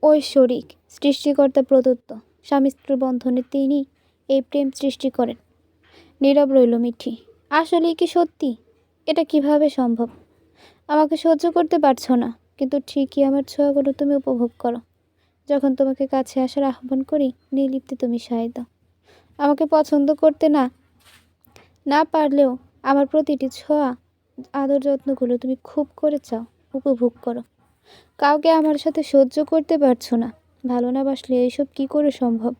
ঐশ্বরিক, সৃষ্টিকর্তা প্রদত্ত। স্বামী স্ত্রীর বন্ধনে তিনি এই প্রেম সৃষ্টি করেন। নীরব রইল মিঠি। আসলেই কি সত্যি? এটা কিভাবে সম্ভব? আমাকে সহ্য করতে পারছো না, কিন্তু ঠিকই আমার ছোঁয়াগুলো তুমি উপভোগ করো। যখন তোমাকে কাছে আসার আহ্বান করি, নির্লিপ্তে তুমি সায় দাও। আমাকে পছন্দ করতে না পারলেও আমার প্রতিটি ছোঁয়া, আদর, যত্নগুলো তুমি খুব করে চাও, উপভোগ করো। কাউকে আমার সাথে সহ্য করতে পারছো না। ভালো না বাসলে এইসব কি করে সম্ভব?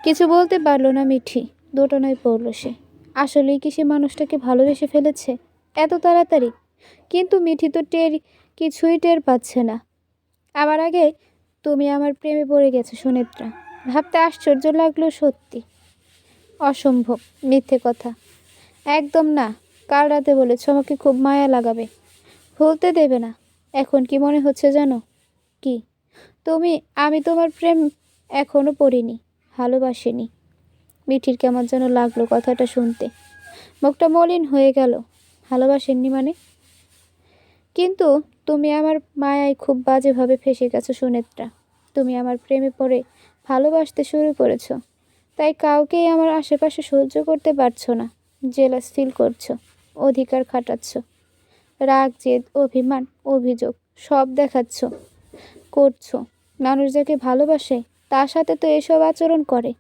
কিছু বলতে পারলো না মিঠি। দোটানায় পড়ল সে। আসলেই কি সে মানুষটাকে ভালোবেসে ফেলেছে এত তাড়াতাড়ি? কিন্তু মিঠি তো কিছুই টের পাচ্ছে না। আমার আগে তুমি আমার প্রেমে পড়ে গেছো সুনেত্রা। ভাবতে আশ্চর্য লাগলো, সত্যি অসম্ভব মিথ্যে কথা। একদম না। কাল রাতে বলেছ আমাকে খুব মায়া লাগাবে, ভুলতে দেবে না। এখন কি মনে হচ্ছে জানো? কি? তুমি আমি তোমার প্রেম এখনো পড়িনি, ভালোবাসিনি। মিঠির কেমন যেন লাগলো কথাটা শুনতে। মুখটা মলিন হয়ে গেল। ভালোবাসেননি মানে? কিন্তু তুমি আমার মায়ায় খুব বাজেভাবে ফেসে গেছো সুনেত্রা। তুমি আমার প্রেমে পড়ে ভালোবাসতে শুরু করেছো, তাই কাউকেই আমার আশেপাশে সহ্য করতে পারছো না। জেলাস ফিল করছো, অধিকার খাটাচ্ছ, রাগ, জেদ, অভিমান, অভিযোগ সব দেখাচ্ছ, করছো। মানুষ যাকে ভালোবাসে তার সাথে তো এসব আচরণ করে।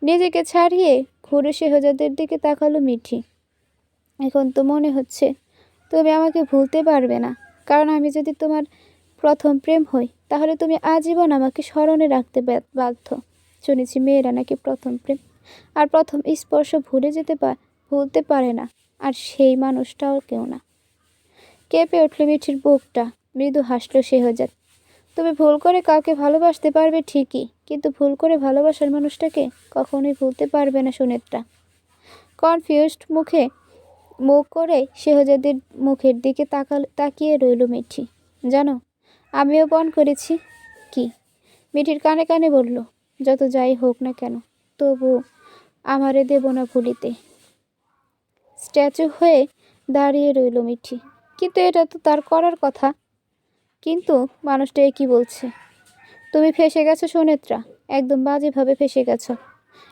নিজেকে ছাড়িয়ে ঘুরে শেহজাদের দিকে তাকালো মিঠি। এখন তো মনে হচ্ছে তুমি আমাকে ভুলতে পারবে না, কারণ আমি যদি তোমার প্রথম প্রেম হই তাহলে তুমি আজীবন আমাকে স্মরণে রাখতে বাধ্য। শুনেছি মেয়েরা নাকি প্রথম প্রেম আর প্রথম স্পর্শ ভুলতে পারে না, আর সেই মানুষটাও কেউ না। কেঁপে উঠল মিঠির বুকটা। মৃদু হাসল শেহজাদ। তুমি ভুল করে কাউকে ভালোবাসতে পারবে ঠিকই, কিন্তু ভুল করে ভালোবাসার মানুষটাকে কখনোই ভুলতে পারবে না সুনেত্রা। কনফিউজড মুখ করে শেহজাদের মুখের দিকে তাকিয়ে রইল মিঠি। জানো, আমিও পণ করেছি। কি? মিঠির কানে কানে বলল, যত যাই হোক না কেন, তবু আমারে দেব না ভুলিতে। স্ট্যাচু হয়ে দাঁড়িয়ে রইল মিঠি। কিন্তু এটা তো তার করার কথা। কিন্তু মানুষটা কি বলছে? তুমি ফেসে গেছো সুনেত্রা, একদম বাজেভাবে ফেসে গেছো।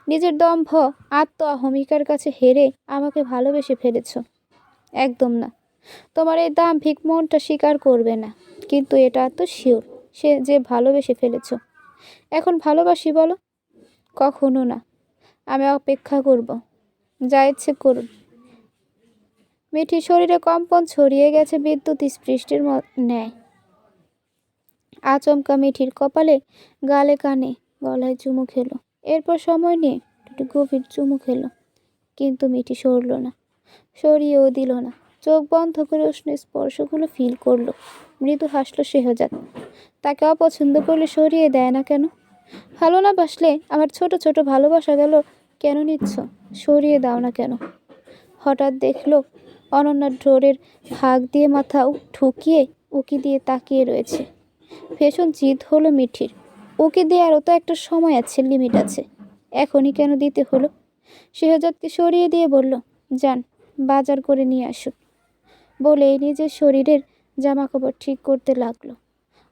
নিজের দম্ভ, আত্ম অহমিকার কাছে হেরে আমাকে ভালোবেসে ফেলেছ। একদম না। তোমার এই দাম্ভিক মনটা স্বীকার করবে না, কিন্তু এটা তো শিওর সে যে ভালোবেসে ফেলেছ। এখন ভালোবাসি বলো? কখনো না। আমি অপেক্ষা করব, যা ইচ্ছে করুন। মিঠি শরীরে কম্পন ছড়িয়ে গেছে বিদ্যুৎ স্পৃষ্টির ন্যায়। আচমকা মিঠির কপালে, গালে, কানে, গলায় চুমু খেলো। এরপর সময় নিয়ে একটু গভীর চুমু খেলো। কিন্তু মিঠি সরল না, সরিয়েও দিল না। চোখ বন্ধ করে উষ্ণ স্পর্শগুলো ফিল করলো। মৃদু হাসলো শেহজাদ। তাকে অপছন্দ করলে সরিয়ে দেয় না কেন? ভালো না বাসলে আমার ছোট ছোট ভালোবাসা গেল কেন নিচ্ছ? সরিয়ে দাও না কেন? হঠাৎ দেখলো অনন্যার ড্রোরের ভাগ দিয়ে মাথা ঠুকিয়ে উকি দিয়ে তাকিয়ে রয়েছে। ভীষণ জিদ হলো মিঠির। ওকে দেওয়ারও তো একটা সময় আছে, লিমিট আছে। এখনই কেন দিতে হলো? শেহজাদকে সরিয়ে দিয়ে বলল, যান, বাজার করে নিয়ে আসুন। বলেই নিজের শরীরের জামাকাপড় ঠিক করতে লাগলো।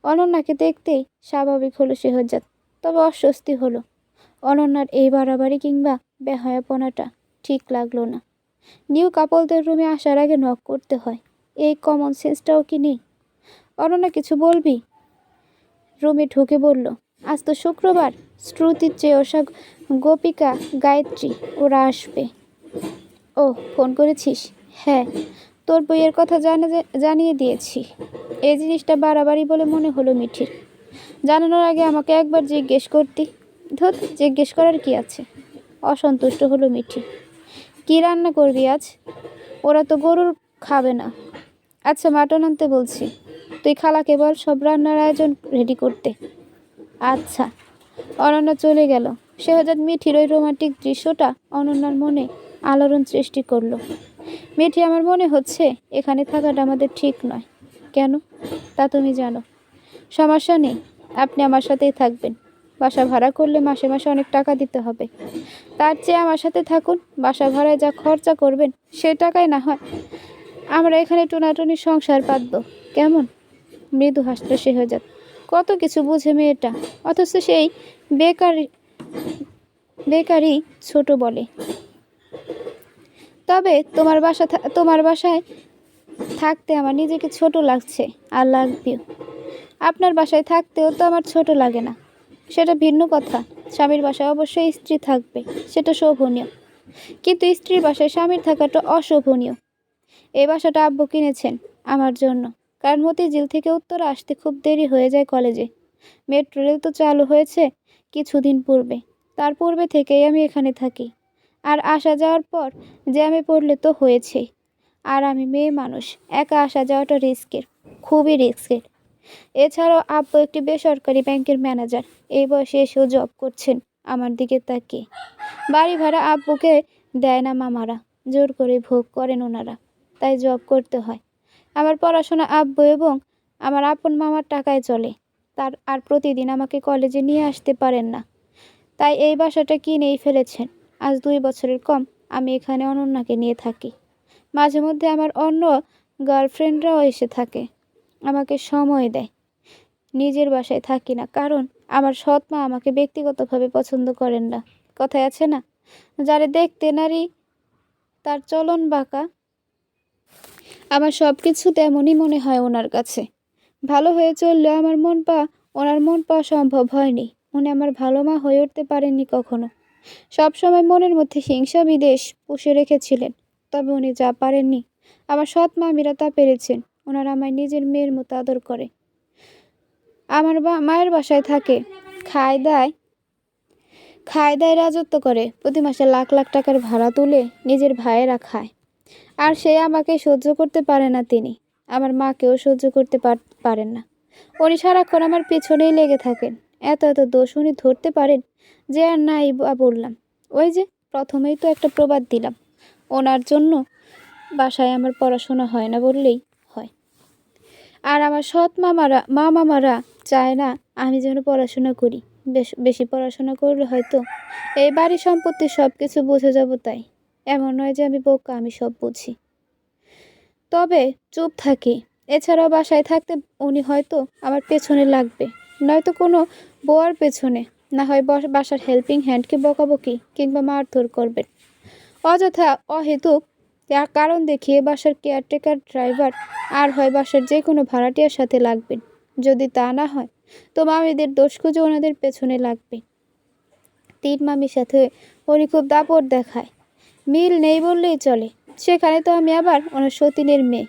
অনন্যাকে দেখতেই স্বাভাবিক হলো শেহজাদ, তবে অস্বস্তি হলো। অনন্যার এই বাড়াবাড়ি কিংবা বেহায়াপনাটা ঠিক লাগলো না। নিউ কাপলদের রুমে আসার আগে নক করতে হয়, এই কমন সেন্সটাও কি নেই? অনন্যা, কিছু বলবি? রুমে ঢুকে বলল, আজ তো শুক্রবার, শ্রুতির চেয়ে গোপিকা, গায়ত্রী ওরা আসবে। ও, ফোন করেছিস? হ্যাঁ, তোর বইয়ের কথা জানিয়ে দিয়েছি। এই জিনিসটা বাড়াবাড়ি বলে মনে হলো মিঠির। জানানোর আগে আমাকে একবার জিজ্ঞেস করতি। ধুত, জিজ্ঞেস করার কি আছে? অসন্তুষ্ট হলো মিঠি। কি রান্না করবি আজ? ওরা তো গরুর খাবে না। আচ্ছা, মাটন আনতে বলছি। তুই খালাকে বল সব রান্নার আয়োজন রেডি করতে। আচ্ছা। অনন্যা চলে গেল। শেহজাদ মিঠির ওই রোমান্টিক দৃশ্যটা অনন্যার মনে আলোড়ন সৃষ্টি করলো। মিঠি, আমার মনে হচ্ছে এখানে থাকাটা আমাদের ঠিক নয়। কেন? তা তুমি জানো। সমস্যা নেই, আপনি আমার সাথেই থাকবেন। বাসা ভাড়া করলে মাসে মাসে অনেক টাকা দিতে হবে। তার চেয়ে আমার সাথে থাকুন। বাসা ভাড়ায় যা খরচা করবেন সে টাকায় না হয় আমরা এখানে টুনাটুনি সংসার পাতব, কেমন? মৃদু হাসল শেহজাদ। কত কিছু বুঝে মেয়েটা, অথচ সেই বেকারি ছোট বলে। তবে তোমার বাসায় থাকতে আমার নিজেকে ছোট লাগছে, আর লাগবেও। আপনার বাসায় থাকতেও তো আমার ছোট লাগে না। সেটা ভিন্ন কথা। স্বামীর বাসায় অবশ্যই স্ত্রী থাকবে, সেটা শোভনীয়। কিন্তু স্ত্রীর বাসায় স্বামীর থাকাটা অশোভনীয়। এই বাসাটা আব্বু কিনেছেন আমার জন্য, কারণ মতিঝিল থেকে উত্তরা আসতে খুব দেরি হয়ে যায় কলেজে। মেট্রো রেল তো চালু হয়েছে কিছুদিন পূর্বে, তার পূর্বে থেকেই আমি এখানে থাকি। আর আসা যাওয়ার পর জ্যামে পড়লে তো হয়েছে। আর আমি মেয়ে মানুষ, একা আসা যাওয়াটা রিস্কের, খুবই রিস্কের। এছাড়াও আব্বু একটি বেসরকারি ব্যাংকের ম্যানেজার। এই বয়সে এসেও জব করছেন আমার দিকে তাকিয়ে। বাড়ি ভাড়া আব্বুকে দেয় না মামারা, জোর করে ভোগ করেন ওনারা, তাই জব করতে হয়। আমার পড়াশোনা আব্বু এবং আমার আপন মামার টাকায় চলে। আর প্রতিদিন আমাকে কলেজে নিয়ে আসতে পারেন না, তাই এই বাসাটা কিনেই ফেলেছেন। আজ 2 বছরের কম আমি এখানে অনন্যাকে নিয়ে থাকি। মাঝে মধ্যে আমার অন্য গার্লফ্রেন্ডরাও এসে থাকে, আমাকে সময় দেয়। নিজের বাসায় থাকি না, কারণ আমার সৎ মা আমাকে ব্যক্তিগতভাবে পছন্দ করেন না। কথায় আছে না, যারে দেখতে নারী তার চলন বাঁকা। আমার সব কিছু তেমনই মনে হয় ওনার কাছে। ভালো হয়ে চললেও ওনার মন পাওয়া সম্ভব হয়নি। উনি আমার ভালো মা হয়ে উঠতে পারেননি কখনো। সবসময় মনের মধ্যে হিংসা বিদ্বেষ পুষে রেখেছিলেন। তবে উনি যা পারেননি, আমার সৎ মামিরা তা পেরেছেন। ওনারা আমায় নিজের মেয়ের মতো আদর করে। আমার মায়ের বাসায় থাকে, খায় দায় রাজত্ব করে। প্রতি মাসে লাখ লাখ টাকার ভাড়া তুলে নিজের ভাইয়েরা খায়। আর সে আমাকে সহ্য করতে পারে না। তিনি আমার মাকেও সহ্য করতে পারেন না। উনি সারাক্ষণ আমার পেছনেই লেগে থাকেন। এত এত দোষ উনি ধরতে পারেন যে আর নাই বা বললাম। ওই যে প্রথমেই তো একটা প্রবাদ দিলাম, ওনার জন্য বাসায় আমার পড়াশোনা হয় না বললেই হয়। আর আমার সৎ মামারা চায় না আমি যেন পড়াশোনা করি। বেশি পড়াশোনা করলে হয়তো এই বাড়ি সম্পত্তি সব কিছু বুঝে যাব। তাই এমন নয় যে আমি বোকা, আমি সব বুঝি, তবে চুপ থাকি। এছাড়াও বাসায় থাকতে উনি হয়তো আমার পেছনে লাগবে, নয়তো কোনো বউয়ার পেছনে, না হয় বাসার হেল্পিং হ্যান্ডকে বকাবকি কিংবা মারধর করবেন। অযথা অহেতুক কারণ দেখিয়ে বাসার কেয়ারটেকার ড্রাইভার আর হয় বাসার যে কোনো ভাড়াটিয়ার সাথে লাগবেন। যদি তা না হয় তো মামিদের দোষ খুঁজে ওনাদের পেছনে লাগবে। 3 মামির সাথে উনি খুব দাপট দেখায়, মিল নেই বললেই চলে। সেখানে তো আমি আবার ওনার সতীনের মেয়ে।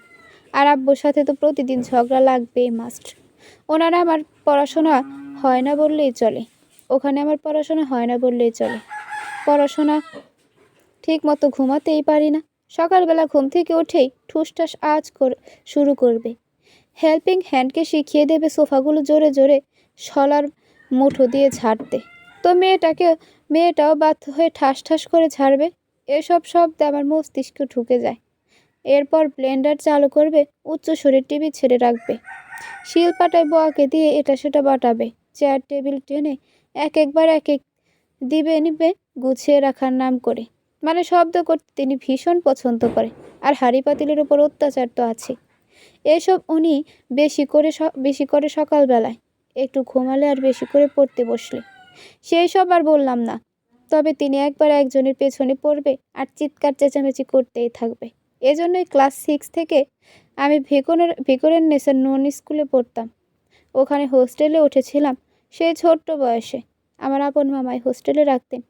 আর আব্বুর সাথে তো প্রতিদিন ঝগড়া লাগবেই, মাস্ট। ওখানে আমার পড়াশোনা হয় না বললেই চলে। পড়াশোনা ঠিক মতো ঘুমাতেই পারি না। সকালবেলা ঘুম থেকে উঠেই ঠুসঠাস শুরু করবে। হেল্পিং হ্যান্ডকে শিখিয়ে দেবে সোফাগুলো জোরে জোরে শলার মুঠো দিয়ে ঝাড়তে। তো মেয়েটাও বাধ্য হয়ে ঠাস ঠাস করে ঝাড়বে। এসব শব্দে আমার মস্তিষ্কে ঢুকে যায়। এরপর ব্লেন্ডার চালু করবে, উচ্চ স্বরে টিভি ছেড়ে রাখবে। শিলপাটায় বোয়াকে দিয়ে এটা সেটা বাটাবে। চেয়ার টেবিল টেনে এক দিবে নিবে গুছিয়ে রাখার নাম করে। মানে শব্দ করতে তিনি ভীষণ পছন্দ করে। আর হাঁড়ি পাতিলের উপর অত্যাচার তো আছে। এসব উনি বেশি করে সকালবেলায়, একটু ঘুমালে আর বেশি করে পড়তে বসলে। সেই সব আর বললাম না। তবে তিনি একবার একজনের পেছনে পড়বে আর চিৎকার চেঁচামেচি করতেই থাকবে। এজন্যই ক্লাস 6 থেকে আমি ভিকোরের নেসার নন স্কুলে পড়তাম। ওখানে হোস্টেলে উঠেছিলাম সেই ছোট্ট বয়সে। আমার আপন মামাই হোস্টেলে রাখতেন।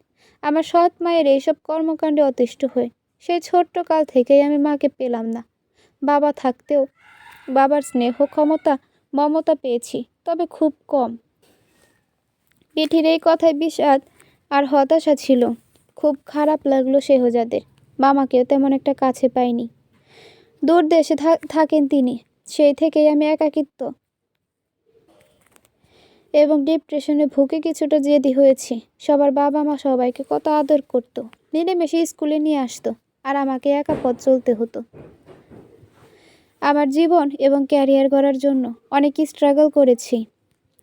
আমার সৎ মায়ের এইসব কর্মকাণ্ডে অতিষ্ঠ হয়ে সেই ছোট্ট কাল থেকেই আমি মাকে পেলাম না। বাবা থাকতেও বাবার স্নেহ মমতা পেয়েছি, তবে খুব কম। পিঠির এই কথায় বিষাদ আর হতাশা ছিল। খুব খারাপ লাগলো শেহজাদের। মামাকেও তেমন একটা কাছে পাইনি। দূর দেশে থাকেন তিনি। সেই থেকেই আমি একাকিত্ব এবং ডিপ্রেশনে ভুগে কিছুটা জেদি হয়েছি। সবার বাবা মা সবাইকে কত আদর করতো, মিলেমিশে স্কুলে নিয়ে আসতো, আর আমাকে একা পথ চলতে হতো। আমার জীবন এবং ক্যারিয়ার গড়ার জন্য অনেক স্ট্রাগল করেছি।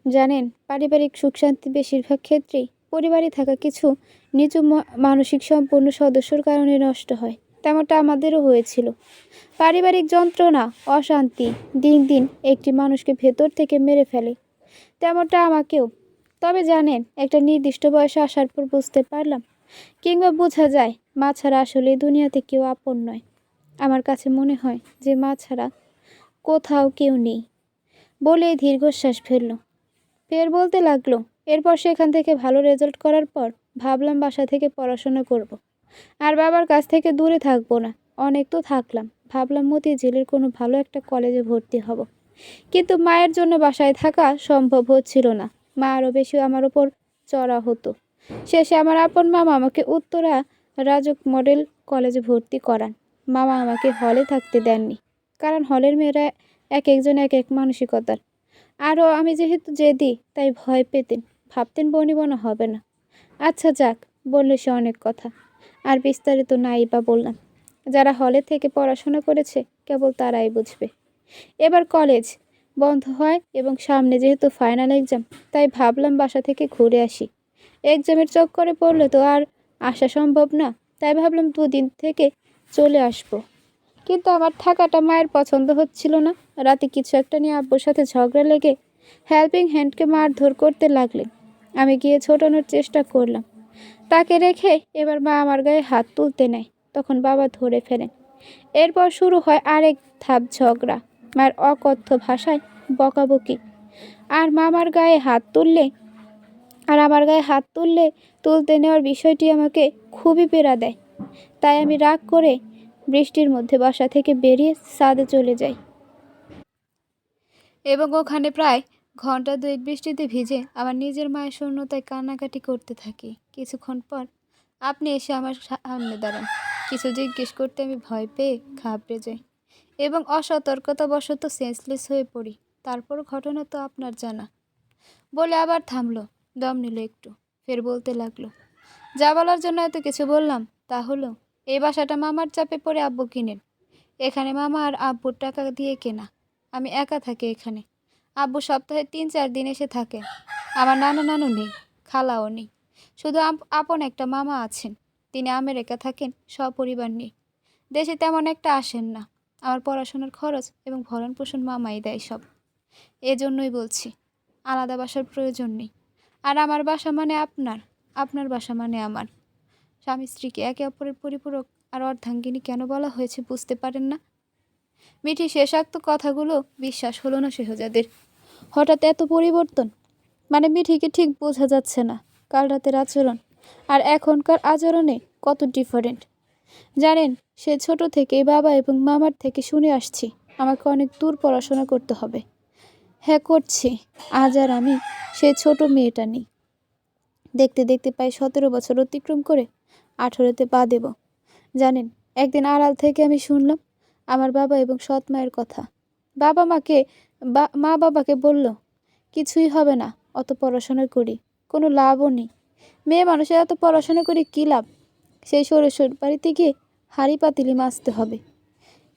জানেন, পারিবারিক সুখ শান্তি বেশিরভাগ ক্ষেত্রেই পরিবারে থাকা কিছু নিচু মানসিক সম্পন্ন সদস্যর কারণে নষ্ট হয়। তেমনটা আমাদেরও হয়েছিল। পারিবারিক যন্ত্রণা, অশান্তি দিন দিন একটি মানুষকে ভেতর থেকে মেরে ফেলে। তেমনটা আমাকেও। তবে জানেন, একটা নির্দিষ্ট বয়সে আসার পর বুঝতে পারলাম, কিংবা বোঝা যায়, মা ছাড়া আসলে দুনিয়াতে কেউ আপন নয়। আমার কাছে মনে হয় যে মা ছাড়া কোথাও কেউ নেই। বলেই দীর্ঘশ্বাস ফের বলতে লাগলো, এরপর সেখান থেকে ভালো রেজাল্ট করার পর ভাবলাম বাসা থেকে পড়াশোনা করব। আর বাবার কাছ থেকে দূরে থাকবো না। অনেক তো থাকলাম। ভাবলাম মতিঝিলের কোনো ভালো একটা কলেজে ভর্তি হব। কিন্তু মায়ের জন্য বাসায় থাকা সম্ভব হচ্ছিল না। মা আরও বেশি আমার ওপর চড়া হতো। শেষে আমার আপন মামা আমাকে উত্তরা রাজক মডেল কলেজে ভর্তি করান। মামা আমাকে হলে থাকতে দেননি, কারণ হলের মেয়েরা এক একজন এক এক মানসিকতার। আরও আমি যেহেতু জেদি তাই ভয় পেতেন, ভাবতেন বনিবনা হবে না। আচ্ছা যাক, বললে সে অনেক কথা, আর বিস্তারিত নাই বা বললাম। যারা হলে থেকে পড়াশোনা করেছে কেবল তারাই বুঝবে। এবার কলেজ বন্ধ হয় এবং সামনে যেহেতু ফাইনাল এক্সাম, তাই ভাবলাম বাসা থেকে ঘুরে আসি। এক্সামের চক্করে পড়লে তো আর আসা সম্ভব না, তাই ভাবলাম দুদিন থেকে চলে আসবো। কিন্তু আমার থাকাটা মায়ের পছন্দ হচ্ছিল না। রাতে কিছু একটা নিয়ে আব্বুর সাথে ঝগড়া লেগে হেল্পিং হ্যান্ডকে মারধর করতে লাগলেন। আমি গিয়ে ছোটানোর চেষ্টা করলাম। তাকে রেখে এবার মা আমার গায়ে হাত তুলতে নেয়, তখন বাবা ধরে ফেলেন। এরপর শুরু হয় আরেক ধাপ ঝগড়া, মায়ের অকথ্য ভাষায় বকাবকি। আর মামার গায়ে হাত তুললে আর আমার গায়ে হাত তুলতে নেওয়ার বিষয়টি আমাকে খুবই পীড়া দেয়। তাই আমি রাগ করে বৃষ্টির মধ্যে বাসা থেকে বেরিয়ে ছাদে চলে যাই এবং ওখানে প্রায় ঘন্টা দুয়েক বৃষ্টিতে ভিজে আমার নিজের মায়ের শূন্যতায় কান্নাকাটি করতে থাকি। কিছুক্ষণ পর আপনি এসে আমার সামনে দাঁড়ান। কিছু জিজ্ঞেস করতে আমি ভয় পেয়ে ঘাবড়ে যাই এবং অসতর্কতাবশত সেন্সলেস হয়ে পড়ি। তারপর ঘটনা তো আপনার জানা। বলে আবার থামলো, দম নিল একটু, ফের বলতে লাগলো, যা বলার জন্য এত কিছু বললাম তা হলো, এই বাসাটা মামার চাপে পড়ে আব্বু কিনেন। এখানে মামা আর আব্বুর টাকা দিয়ে কেনা। আমি একা থাকি এখানে। আব্বু সপ্তাহে 3-4 দিন এসে থাকেন। আমার নানু নেই, খালাও নেই। শুধু আপন একটা মামা আছেন। তিনি আমেরিকা থাকেন সপরিবার নিয়ে। দেশে তেমন একটা আসেন না। আমার পড়াশোনার খরচ এবং ভরণ পোষণ মামাই দেয় সব। এজন্যই বলছি, আলাদা বাসার প্রয়োজন নেই। আর আমার বাসা মানে আপনার, আপনার বাসা মানে আমার। স্বামী স্ত্রীকে একে অপরের পরিপূরক আর অর্ধাঙ্গিনী কেন বলা হয়েছে বুঝতে পারেন না? মিঠি শেষাক্ত কথাগুলো বিশ্বাস হলো না শেহজাদের। হঠাৎ এত পরিবর্তন, মানে মিঠিকে ঠিক বোঝা যাচ্ছে না। কাল রাতের আচরণ আর এখনকার আচরণে কত ডিফারেন্ট। জানেন, সে ছোট থেকেই বাবা এবং মামার থেকে শুনে আসছি আমাকে অনেক দূর পড়াশোনা করতে হবে। হ্যাঁ করছি, আজ আর আমি সেই ছোট মেয়েটা নেই। দেখতে দেখতে প্রায় 17 বছর অতিক্রম করে 18-তে পা দেব। জানেন, একদিন আড়াল থেকে আমি শুনলাম আমার বাবা এবং সৎ মায়ের কথা। মা বাবাকে বলল, কিছুই হবে না, অত পড়াশোনা করি কোনো লাভও নেই। মেয়ে মানুষের এত পড়াশোনা করে কী লাভ? সেই শ্বশুর বাড়িতে গিয়ে হাঁড়ি পাতিলি মাজতে হবে।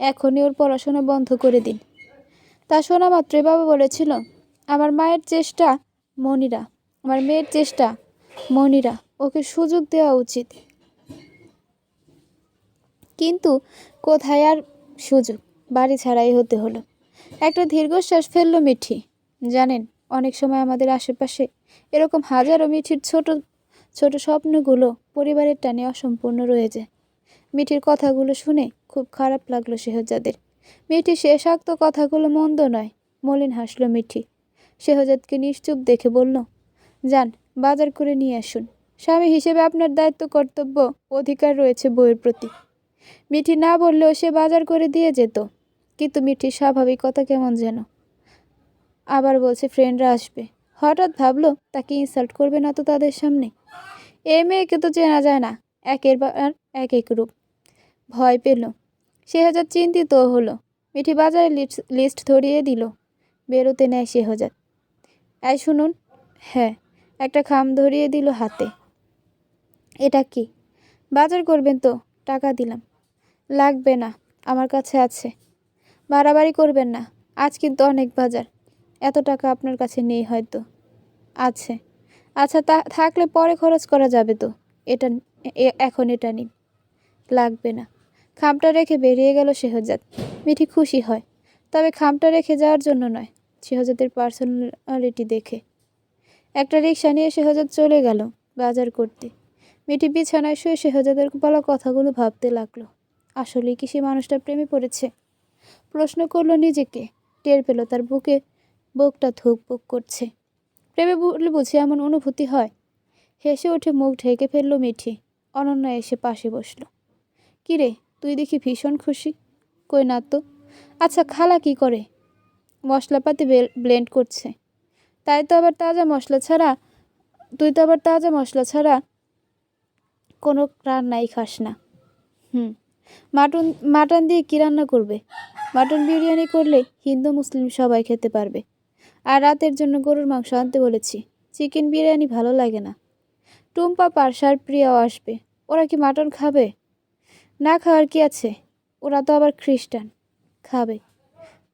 এখনই ওর পড়াশোনা বন্ধ করে দিন। তা শোনা মাত্রই বাবা বলেছিল, আমার মায়ের চেষ্টা মনিরা, আমার মেয়ের চেষ্টা মনিরা, ওকে সুযোগ দেওয়া উচিত। কিন্তু কোথায় আর সুযোগ, বাড়ি ছাড়াই হতে হলো। একটা দীর্ঘশ্বাস ফেললো মিঠি। জানেন, অনেক সময় আমাদের আশেপাশে এরকম হাজারো মিঠির ছোট ছোট স্বপ্নগুলো পরিবারের টানে অসম্পূর্ণ রয়ে যায়। মিঠির কথাগুলো শুনে খুব খারাপ লাগলো শেহজাদের। মিঠি শেষাক্ত কথাগুলো মন্দ নয়। মলিন হাসলো মিঠি। শেহজাদকে নিশ্চুপ দেখে বলল, যান, বাজার করে নিয়ে আসুন। স্বামী হিসেবে আপনার দায়িত্ব, কর্তব্য, অধিকার রয়েছে বউয়ের প্রতি। মিঠি না বললেও সে বাজার করে দিয়ে যেত। কিন্তু মিঠির স্বাভাবিকতা কেমন যেন। আবার বলছে ফ্রেন্ডরা আসবে। হঠাৎ ভাবলো তাকে ইনসাল্ট করবে না তো তাদের সামনে। এই মেয়েকে তো চেনা যায় না, একের বার এক এক রূপ। ভয় পেল। শেহজাদ চিন্তিত হলো। মিঠি বাজারে লিস্ট ধরিয়ে দিল। বেরোতে নেয় শেহজাদ। এই শুনুন। হ্যাঁ, একটা খাম ধরিয়ে দিল হাতে। এটা কি? বাজার করবেন তো? টাকা দিলাম। লাগবে না, আমার কাছে আছে। বাড়াবাড়ি করবেন না, আজ কিন্তু অনেক বাজার। এত টাকা আপনার কাছে নেই হয়তো। আছে। আচ্ছা, তা থাকলে পরে খরচ করা যাবে তো। এটা এখন এটা নিন। লাগবে না। খামটা রেখে বেরিয়ে গেল শেহজাদ। মিঠি খুশি হয়, তবে খামটা রেখে যাওয়ার জন্য নয়, শেহজাদের পার্সোনালিটি দেখে। একটা রিক্সা নিয়ে শেহজাদ চলে গেল বাজার করতে। মিঠি বিছানায় শুয়ে শেহজাদের বলা কথাগুলো ভাবতে লাগলো। আসলেই কি সে মানুষটার প্রেমে পড়েছে? প্রশ্ন করলো নিজেকে। টের পেল তার বুকটা ধুকপুক করছে। প্রেমে বলে বুঝি এমন অনুভূতি হয়? হেসে উঠে মুখ ঢেকে ফেলল মিঠি। অনন্যা এসে পাশে বসল। কিরে, তুই দেখি ভীষণ খুশি। কই না তো। আচ্ছা, খালা কি করে? মশলাপাতি ব্লেন্ড করছে। তাই তো আবার তাজা মশলা ছাড়া তুই তো আবার তাজা মশলা ছাড়া কোনো রান্নাই খাস না। মাটন দিয়ে কী রান্না করবে? মাটন বিরিয়ানি করলে হিন্দু মুসলিম সবাই খেতে পারবে। আর রাতের জন্য গরুর মাংস আনতে বলেছি। চিকেন বিরিয়ানি ভালো লাগে না। টুম্পা পার্সার প্রিয়াও আসবে। ওরা কি মাটন খাবে? না খাওয়ার কি আছে, ওরা তো আবার খ্রিস্টান। খাবে।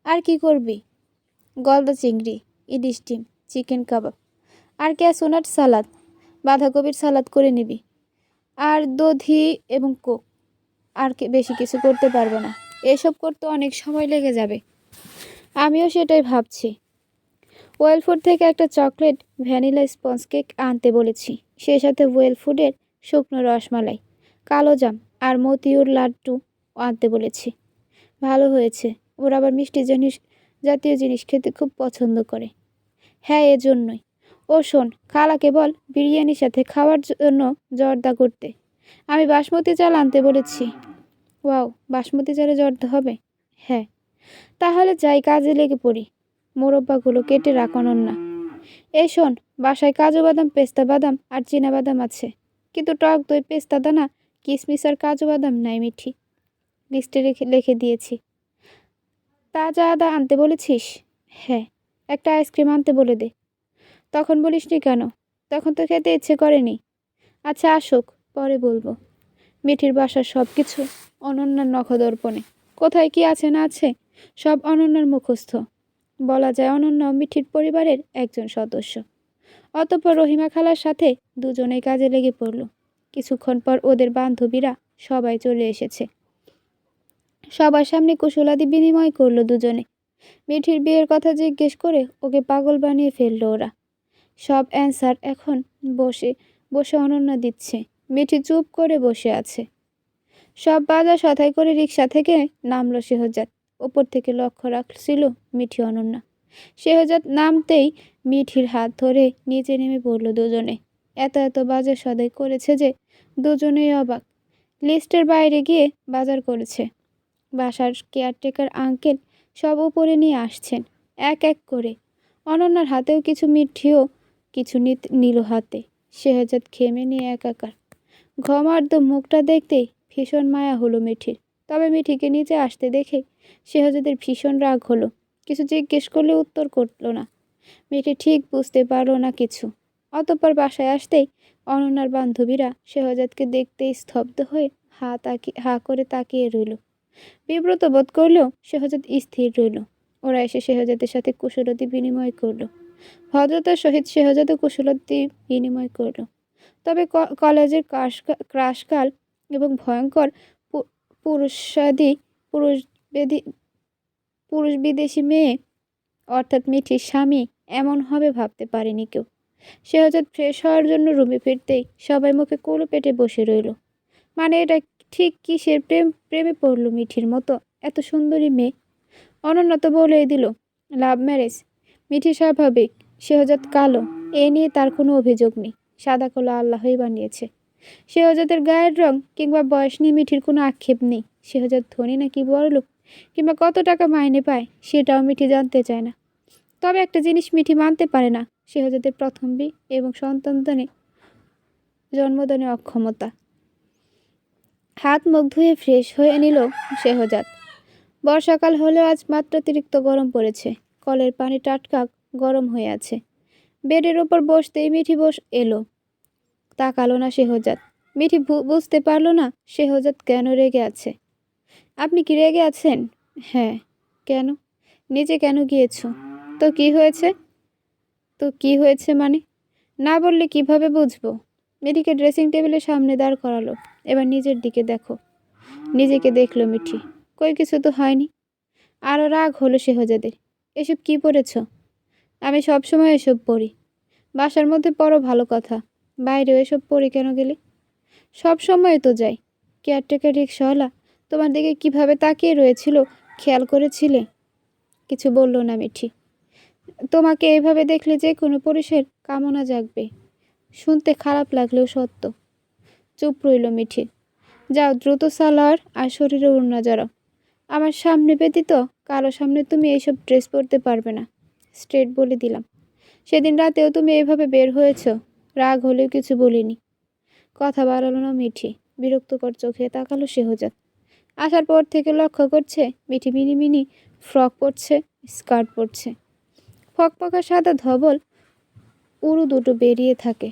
আর কি করবি? গলদা চিংড়ি, ইলিশ ডিম, চিকেন কাবাব আর ক্যাসোনাট সালাদ, বাঁধাকপির সালাদ করে নিবি। আর দধি এবং কোক। আর বেশি কিছু করতে পারবো না, এসব করতে অনেক সময় লেগে যাবে। আমিও সেটাই ভাবছি। ওয়েল ফুড থেকে একটা চকলেট ভ্যানিলা স্পঞ্জ কেক আনতে বলেছি, সেই সাথে ওয়েল ফুডের শুকনো রসমালাই, কালো জাম আর মতিউর লাড্ডু আনতে বলেছি। ভালো হয়েছে, ওরা আবার মিষ্টি জিনিস জাতীয় জিনিস খেতে খুব পছন্দ করে। হ্যাঁ, এজন্যই। ও শোন, খালাকে বল বিরিয়ানির সাথে খাওয়ার জন্য জর্দা করতে। আমি বাসমতি চাল আনতে বলেছি। ওয়াও, বাসমতি চালে জর্দা হবে? হ্যাঁ। তাহলে যাই, কাজে লেগে পড়ি। মোরব্বাগুলো কেটে রাখানোর না। এই শোন, বাসায় কাজু বাদাম, পেস্তা বাদাম আর চীনা বাদাম আছে, কিন্তু টক দই, পেস্তা দানা, কিশমিশ আর কাজু বাদাম নাই মিঠি। লিস্টে লিখে দিয়েছি। তাজা আদা আনতে বলেছিস? হ্যাঁ। একটা আইসক্রিম আনতে বলে দে। তখন বলিসনি কেন? তখন তো খেতে ইচ্ছে করেনি। আচ্ছা আসুক, পরে বলবো। মিঠির বাসার সব কিছু অনন্যার নখদর্পণে। কোথায় কি আছে না আছে সব অনন্যার মুখস্থ। বলা যায় অনন্যাও মিঠির পরিবারের একজন সদস্য। অতঃপর রহিমা খালার সাথে দুজনেই কাজে লেগে পড়ল। কিছুক্ষণ পর ওদের বান্ধবীরা সবাই চলে এসেছে। সবার সামনে কুশলাদি বিনিময় করলো দুজনে। মিঠির বিয়ের কথা জিজ্ঞেস করে ওকে পাগল বানিয়ে ফেললো ওরা। সব অ্যান্সার এখন বসে বসে অনন্যা দিচ্ছে। মিঠি চুপ করে বসে আছে। সব বাজার সদাই করে রিকশা থেকে নামলো শেহজাদ। ওপর থেকে লক্ষ্য রাখছিল মিঠি অনন্যা। শেহজাদ নামতেই মিঠির হাত ধরে নিচে নেমে পড়ল দুজনে। এত এত বাজার সদাই করেছে যে দুজনেই অবাক। লিস্টের বাইরে গিয়ে বাজার করেছে। বাসার কেয়ারটেকার আঙ্কেল সব উপরে নিয়ে আসছেন এক এক করে। অনন্যার হাতেও কিছু, মিঠিও কিছু নিল হাতে। শেহজাদ খেমে নিয়ে একাকার। ঘমার্দ মুখটা দেখতেই ভীষণ মায়া হলো মিঠির। তবে মিঠিকে নিচে আসতে দেখে শেহজাদের ভীষণ রাগ হলো। কিছু জিজ্ঞেস করলে উত্তর করল না। মিঠি ঠিক বুঝতে পারল না কিছু। অতঃপর বাসায় আসতেই অনন্যার বান্ধবীরা শেহজাদকে দেখতেই স্তব্ধ হয়ে হা করে তাকিয়ে রইল। বিব্রত বোধ করলেও শেহজাদ স্থির রইল। ওরা এসে শেহজাদের সাথে কুশলতি বিনিময় করল। ভদ্রতার সহিত শেহজাদও কুশলতি বিনিময় করল। তবে কলেজের ক্রাশকাল এবং ভয়ঙ্কর পুরুষাদি পুরুষ বিদেশি মেয়ে অর্থাৎ মিঠির স্বামী এমন হবে ভাবতে পারেনি কেউ। শেহজাদ ফ্রেশ হওয়ার জন্য রুমে ফিরতেই সবাই মুখে কুলো পেটে বসে রইল। মানে এটা ঠিক কিসের প্রেমে পড়ল মিঠির মতো এত সুন্দরী মেয়ে? অনন্যা তো বলেই দিল লাভ ম্যারেজ। মিঠি স্বাভাবিক, শেহজাদ কালো, এ নিয়ে তার কোনো অভিযোগ নেই। সাদা কালো আল্লাহই বানিয়েছে। শেহজাদের গায়ের রং কিংবা বয়স নিয়ে মিঠির কোনো আক্ষেপ নেই। শেহজাদ ধনী নাকি বড়লোক কিংবা কত টাকা মাইনে পায় সেটাও মিঠি জানতে চায় না। তবে একটা জিনিস মিঠি মানতে পারে না, শেহজাদের প্রথম বিয়ে এবং সন্তানদানে জন্মদানে অক্ষমতা। হাত মুখ ধুয়ে ফ্রেশ হয়ে নিল শেহজাদ। বর্ষাকাল হলেও আজ মাত্রাতিরিক্ত গরম পড়েছে। কলের পানি টাটকা গরম হয়ে আছে। বেডের ওপর বসতেই মিঠি এলো। তাকালো না শেহজাদ। মিঠি বুঝতে পারল না শেহজাদ কেন রেগে আছে। আপনি কি রেগে আছেন? হ্যাঁ। কেন? নিচে কেন গিয়েছ? তো কি হয়েছে? তো কি হয়েছে মানে? না বললে কিভাবে বুঝবো? মিঠিকে ড্রেসিং টেবিলের সামনে দাঁড় করালো। এবার নিজের দিকে দেখো। নিজেকে দেখলো মিঠি। কই কিছু তো হয়নি। আরও রাগ হলো শেহজাদের। এসব কি পড়েছ? আমি সবসময় এসব পড়ি। বাসার মধ্যে পড়ো ভালো কথা, বাইরেও এসব পড়ি কেন গেলে? সব সময় তো যাই। কেয়ারটেকার রিক্সাওয়ালা তোমার দিকে কিভাবে তাকিয়ে রয়েছিল খেয়াল করেছিলে? কিছু বলল না মিঠি। তোমাকে এইভাবে দেখলে যে কোনো পুরুষের কামনা জাগবে, শুনতে খারাপ লাগলেও সত্য। চুপ রইল মিঠি। যাও দ্রুত সালোয়ার আর শরীরে ওড়না জড়াও। আমার সামনে ব্যতীত কারো সামনে তুমি এইসব ড্রেস পরতে পারবে না, স্ট্রেট বলে দিলাম। সেদিন রাতেও তুমি এইভাবে বের হয়েছ, রাগ হলেও কিছু বলিনি। কথা বাড়ালো না মিঠি। বিরক্তকর চোখে তাকালো শেহজাদ। আসার পর থেকে লক্ষ্য করছে মিঠি মিনি মিনি ফ্রক পরছে, স্কার্ট পরছে। ফকফকা সাদা ধবল উরু দুটো বেরিয়ে থাকে।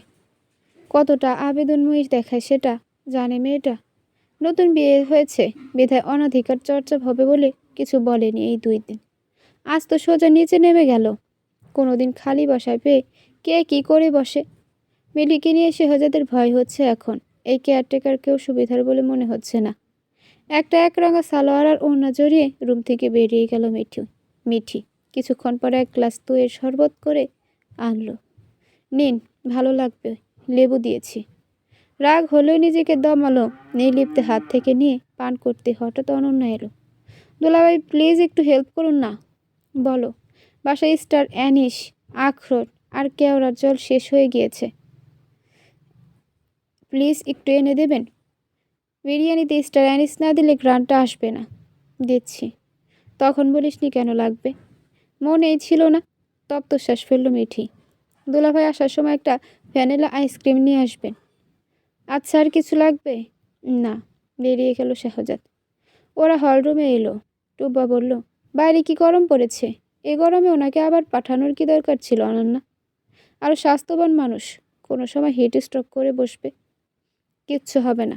কতটা আবেদনময়ী দেখায় সেটা জানে মেয়েটা। নতুন বিয়ে হয়েছে বিধায় অনধিকার চর্চা হবে বলে কিছু বলেনি এই 2 দিন। আজ তো সোজা নিচে নেমে গেল। কোনোদিন খালি বসায় পেয়ে কে কি করে বসে। মিলিকে নিয়ে শেহজাদের ভয় হচ্ছে এখন। এই কেয়ারটেকার কেউ সুবিধার বলে মনে হচ্ছে না। একটা একরঙা সালোয়ার আর ওড়না জড়িয়ে রুম থেকে বেরিয়ে গেল মিঠি। কিছুক্ষণ পরে এক গ্লাস দইয়ের শরবত করে আনলো। নিন, ভালো লাগবে, লেবু দিয়েছি। রাগ হলেও নিজেকে দমালো। নির্লিপ্তে হাত থেকে নিয়ে পান করতে হঠাৎ অনন্যা এলো। দুলাভাই, প্লিজ একটু হেল্প করুন না। বলো। বাসায় স্টার অ্যানিশ, আখরোট আর কেওড়ার জল শেষ হয়ে গিয়েছে। প্লিজ একটু এনে দেবেন। বিরিয়ানিতে স্টার অ্যানিশ না দিলে গ্রানটা আসবে না। দিচ্ছি। তখন বলিসনি কেন লাগবে? মনেই ছিল না। তপ্তশ্বাস ফেলল মিঠি। দুলাভাই আসার সময় একটা ভ্যানিলা আইসক্রিম নিয়ে আসবেন। আচ্ছা, আর কিছু লাগবে? না। বেরিয়ে গেল শেহজাদ। ওরা হলরুমে এলো। টুব্বা বলল, বাইরে কি গরম পড়েছে। এ গরমে ওনাকে আবার পাঠানোর কি দরকার ছিল অনন্যা? আরও স্বাস্থ্যবান মানুষ, কোনো সময় হিট স্ট্রোক করে বসবে। কিচ্ছু হবে না।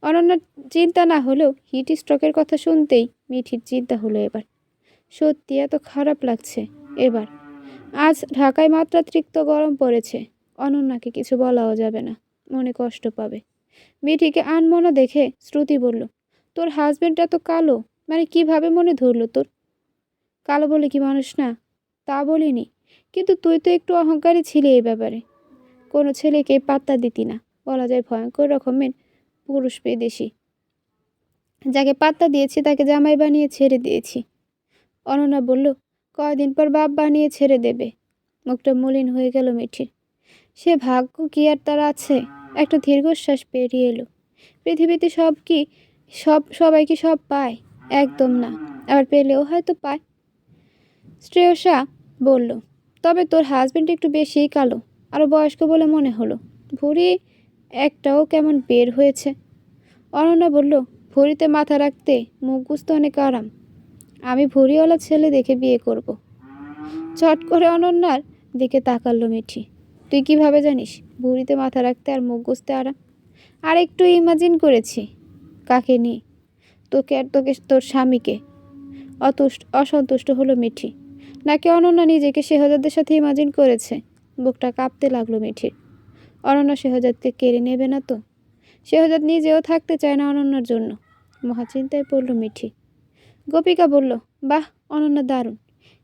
অনন্যার চিন্তা না হলেও হিট স্ট্রোকের কথা শুনতেই মিঠির চিন্তা হলো এবার। সত্যি এত খারাপ লাগছে এবার। আজ ঢাকায় মাত্রাতিরিক্ত গরম পড়েছে। অনন্যাকে কিছু বলাও যাবে না, মনে কষ্ট পাবে। মিঠিকে আনমনা দেখে শ্রুতি বলল, তোর হাজবেন্ড এত কালো, মানে কিভাবে মনে ধরলো তোর? কালো বলে কি মানুষ না? তা বলিনি, কিন্তু তুই তো একটু অহংকারী ছিলি এই ব্যাপারে। কোনো ছেলেকে পাত্তা দিতি না, বলা যায় ভয়ঙ্কর রকমের পুরুষ বিদেশি। যাকে পাত্তা দিয়েছি তাকে জামাই বানিয়ে ছেড়ে দিয়েছি। অনন্যা বলল, কয়দিন পর বাপ বানিয়ে ছেড়ে দেবে। মুখটা মলিন হয়ে গেল মিঠির। সে ভাগ্য কি আর তার আছে? একটা দীর্ঘশ্বাস বেরিয়ে এলো। পৃথিবীতে সবাই কি সব পায়? একদম না। আবার পেলেও হয়তো পায়। শ্রেয়সা বলল, তবে তোর হাজবেন্ড একটু বেশিই কালো, আরও বয়স্ক বলে মনে হলো। ভুঁড়ি একটাও কেমন বের হয়েছে। অনন্যা বলল, ভুঁড়িতে মাথা রাখতে মুখ গুজতে অনেক আরাম। আমি ভুঁড়িওয়ালা ছেলে দেখে বিয়ে করব। চট করে অনন্যার দিকে তাকালো মিঠি। তুই কিভাবে জানিস ভুঁড়িতে মাথা রাখতে আর মুখ গুজতে আরাম? আর একটু ইমাজিন করেছি। কাকে নিয়ে? তোকে আর তোর স্বামীকে। অসন্তুষ্ট হলো মিঠি। নাকি অনন্যা নিজেকে শেহজাদের সাথে ইমাজিন করেছে? বুকটা কাঁপতে লাগলো মিঠির। অনন্যা শেহজাদকে কেড়ে নেবে না তো? শেহজাদ নিজেও থাকতে চায় না অনন্যার জন্য। মহাচিন্তায় পড়ল মিঠি। গোপিকা বলল, বাহ, অনন্যা দারুণ।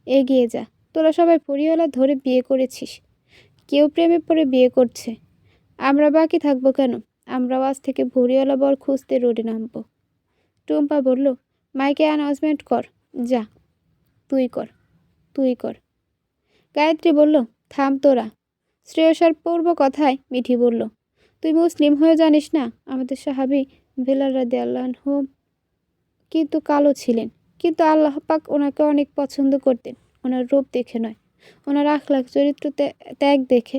এগিয়ে যা। তোরা সবাই পরিওয়ালা ধরে বিয়ে করেছিস। কেউ প্রেমে পড়ে বিয়ে করছে। আমরা বাকি থাকবো কেন? আমরাও আজ থেকে ভুঁড়িওয়ালা বর খুঁজতে রোডে নামবো। টুম্পা বলল, মাইকে অ্যানাউন্সমেন্ট কর। যা। তুই কর। গায়ত্রী বলল, থাম তোরা। শ্রেয়সার পূর্ব কথায় মিঠি বলল, তুই মুসলিম হয়ে জানিস না আমাদের সাহাবী বেলাল রাদিয়াল্লাহু আনহু কিন্তু কালো ছিলেন, কিন্তু আল্লাহ পাক ওনাকে অনেক পছন্দ করতেন। ওনার রূপ দেখে নয়, ওনার আখলাক চরিত্র ত্যাগ দেখে।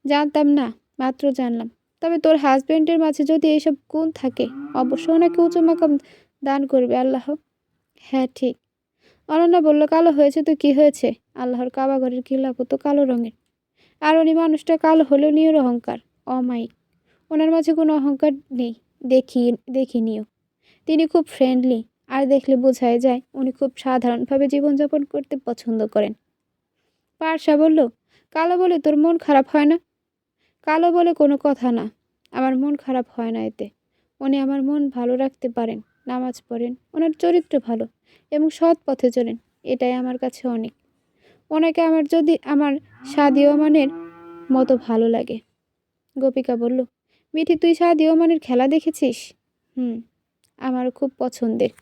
জানতাম না, মাত্র জানলাম। তবে তোর হাজবেন্ডের মাঝে যদি এইসব গুণ থাকে, অবশ্যই ওনাকে উঁচু মাকাম দান করবে আল্লাহ। হ্যাঁ, ঠিক। অনন্যা বলল, কালো হয়েছে তো কি হয়েছে? আল্লাহর কাবাঘরের খিলাফও তো কালো রঙের। আর উনি মানুষটা কালো হলেও নিয়ে অহংকার, অমায়িক। ওনার মাঝে কোনো অহংকার নেই, দেখিনিও। তিনি খুব ফ্রেন্ডলি, আর দেখলে বোঝাই যায় উনি খুব সাধারণভাবে জীবনযাপন করতে পছন্দ করেন। পারসা বলল, কালো বলে তোর মন খারাপ হয় না? কালো বলে কোনো কথা না, আমার মন খারাপ হয় না এতে। উনি আমার মন ভালো রাখতে পারেন, নামাজ পড়েন, ওনার চরিত্র ভালো এবং সৎ পথে চলেন। এটাই আমার কাছে অনেক। ওনাকে আমার সাদী ওমানের মতো ভালো লাগে। গোপিকা বলল, মিঠি, তুই সাদী ওমানের খেলা দেখেছিস? আমারও খুব পছন্দের।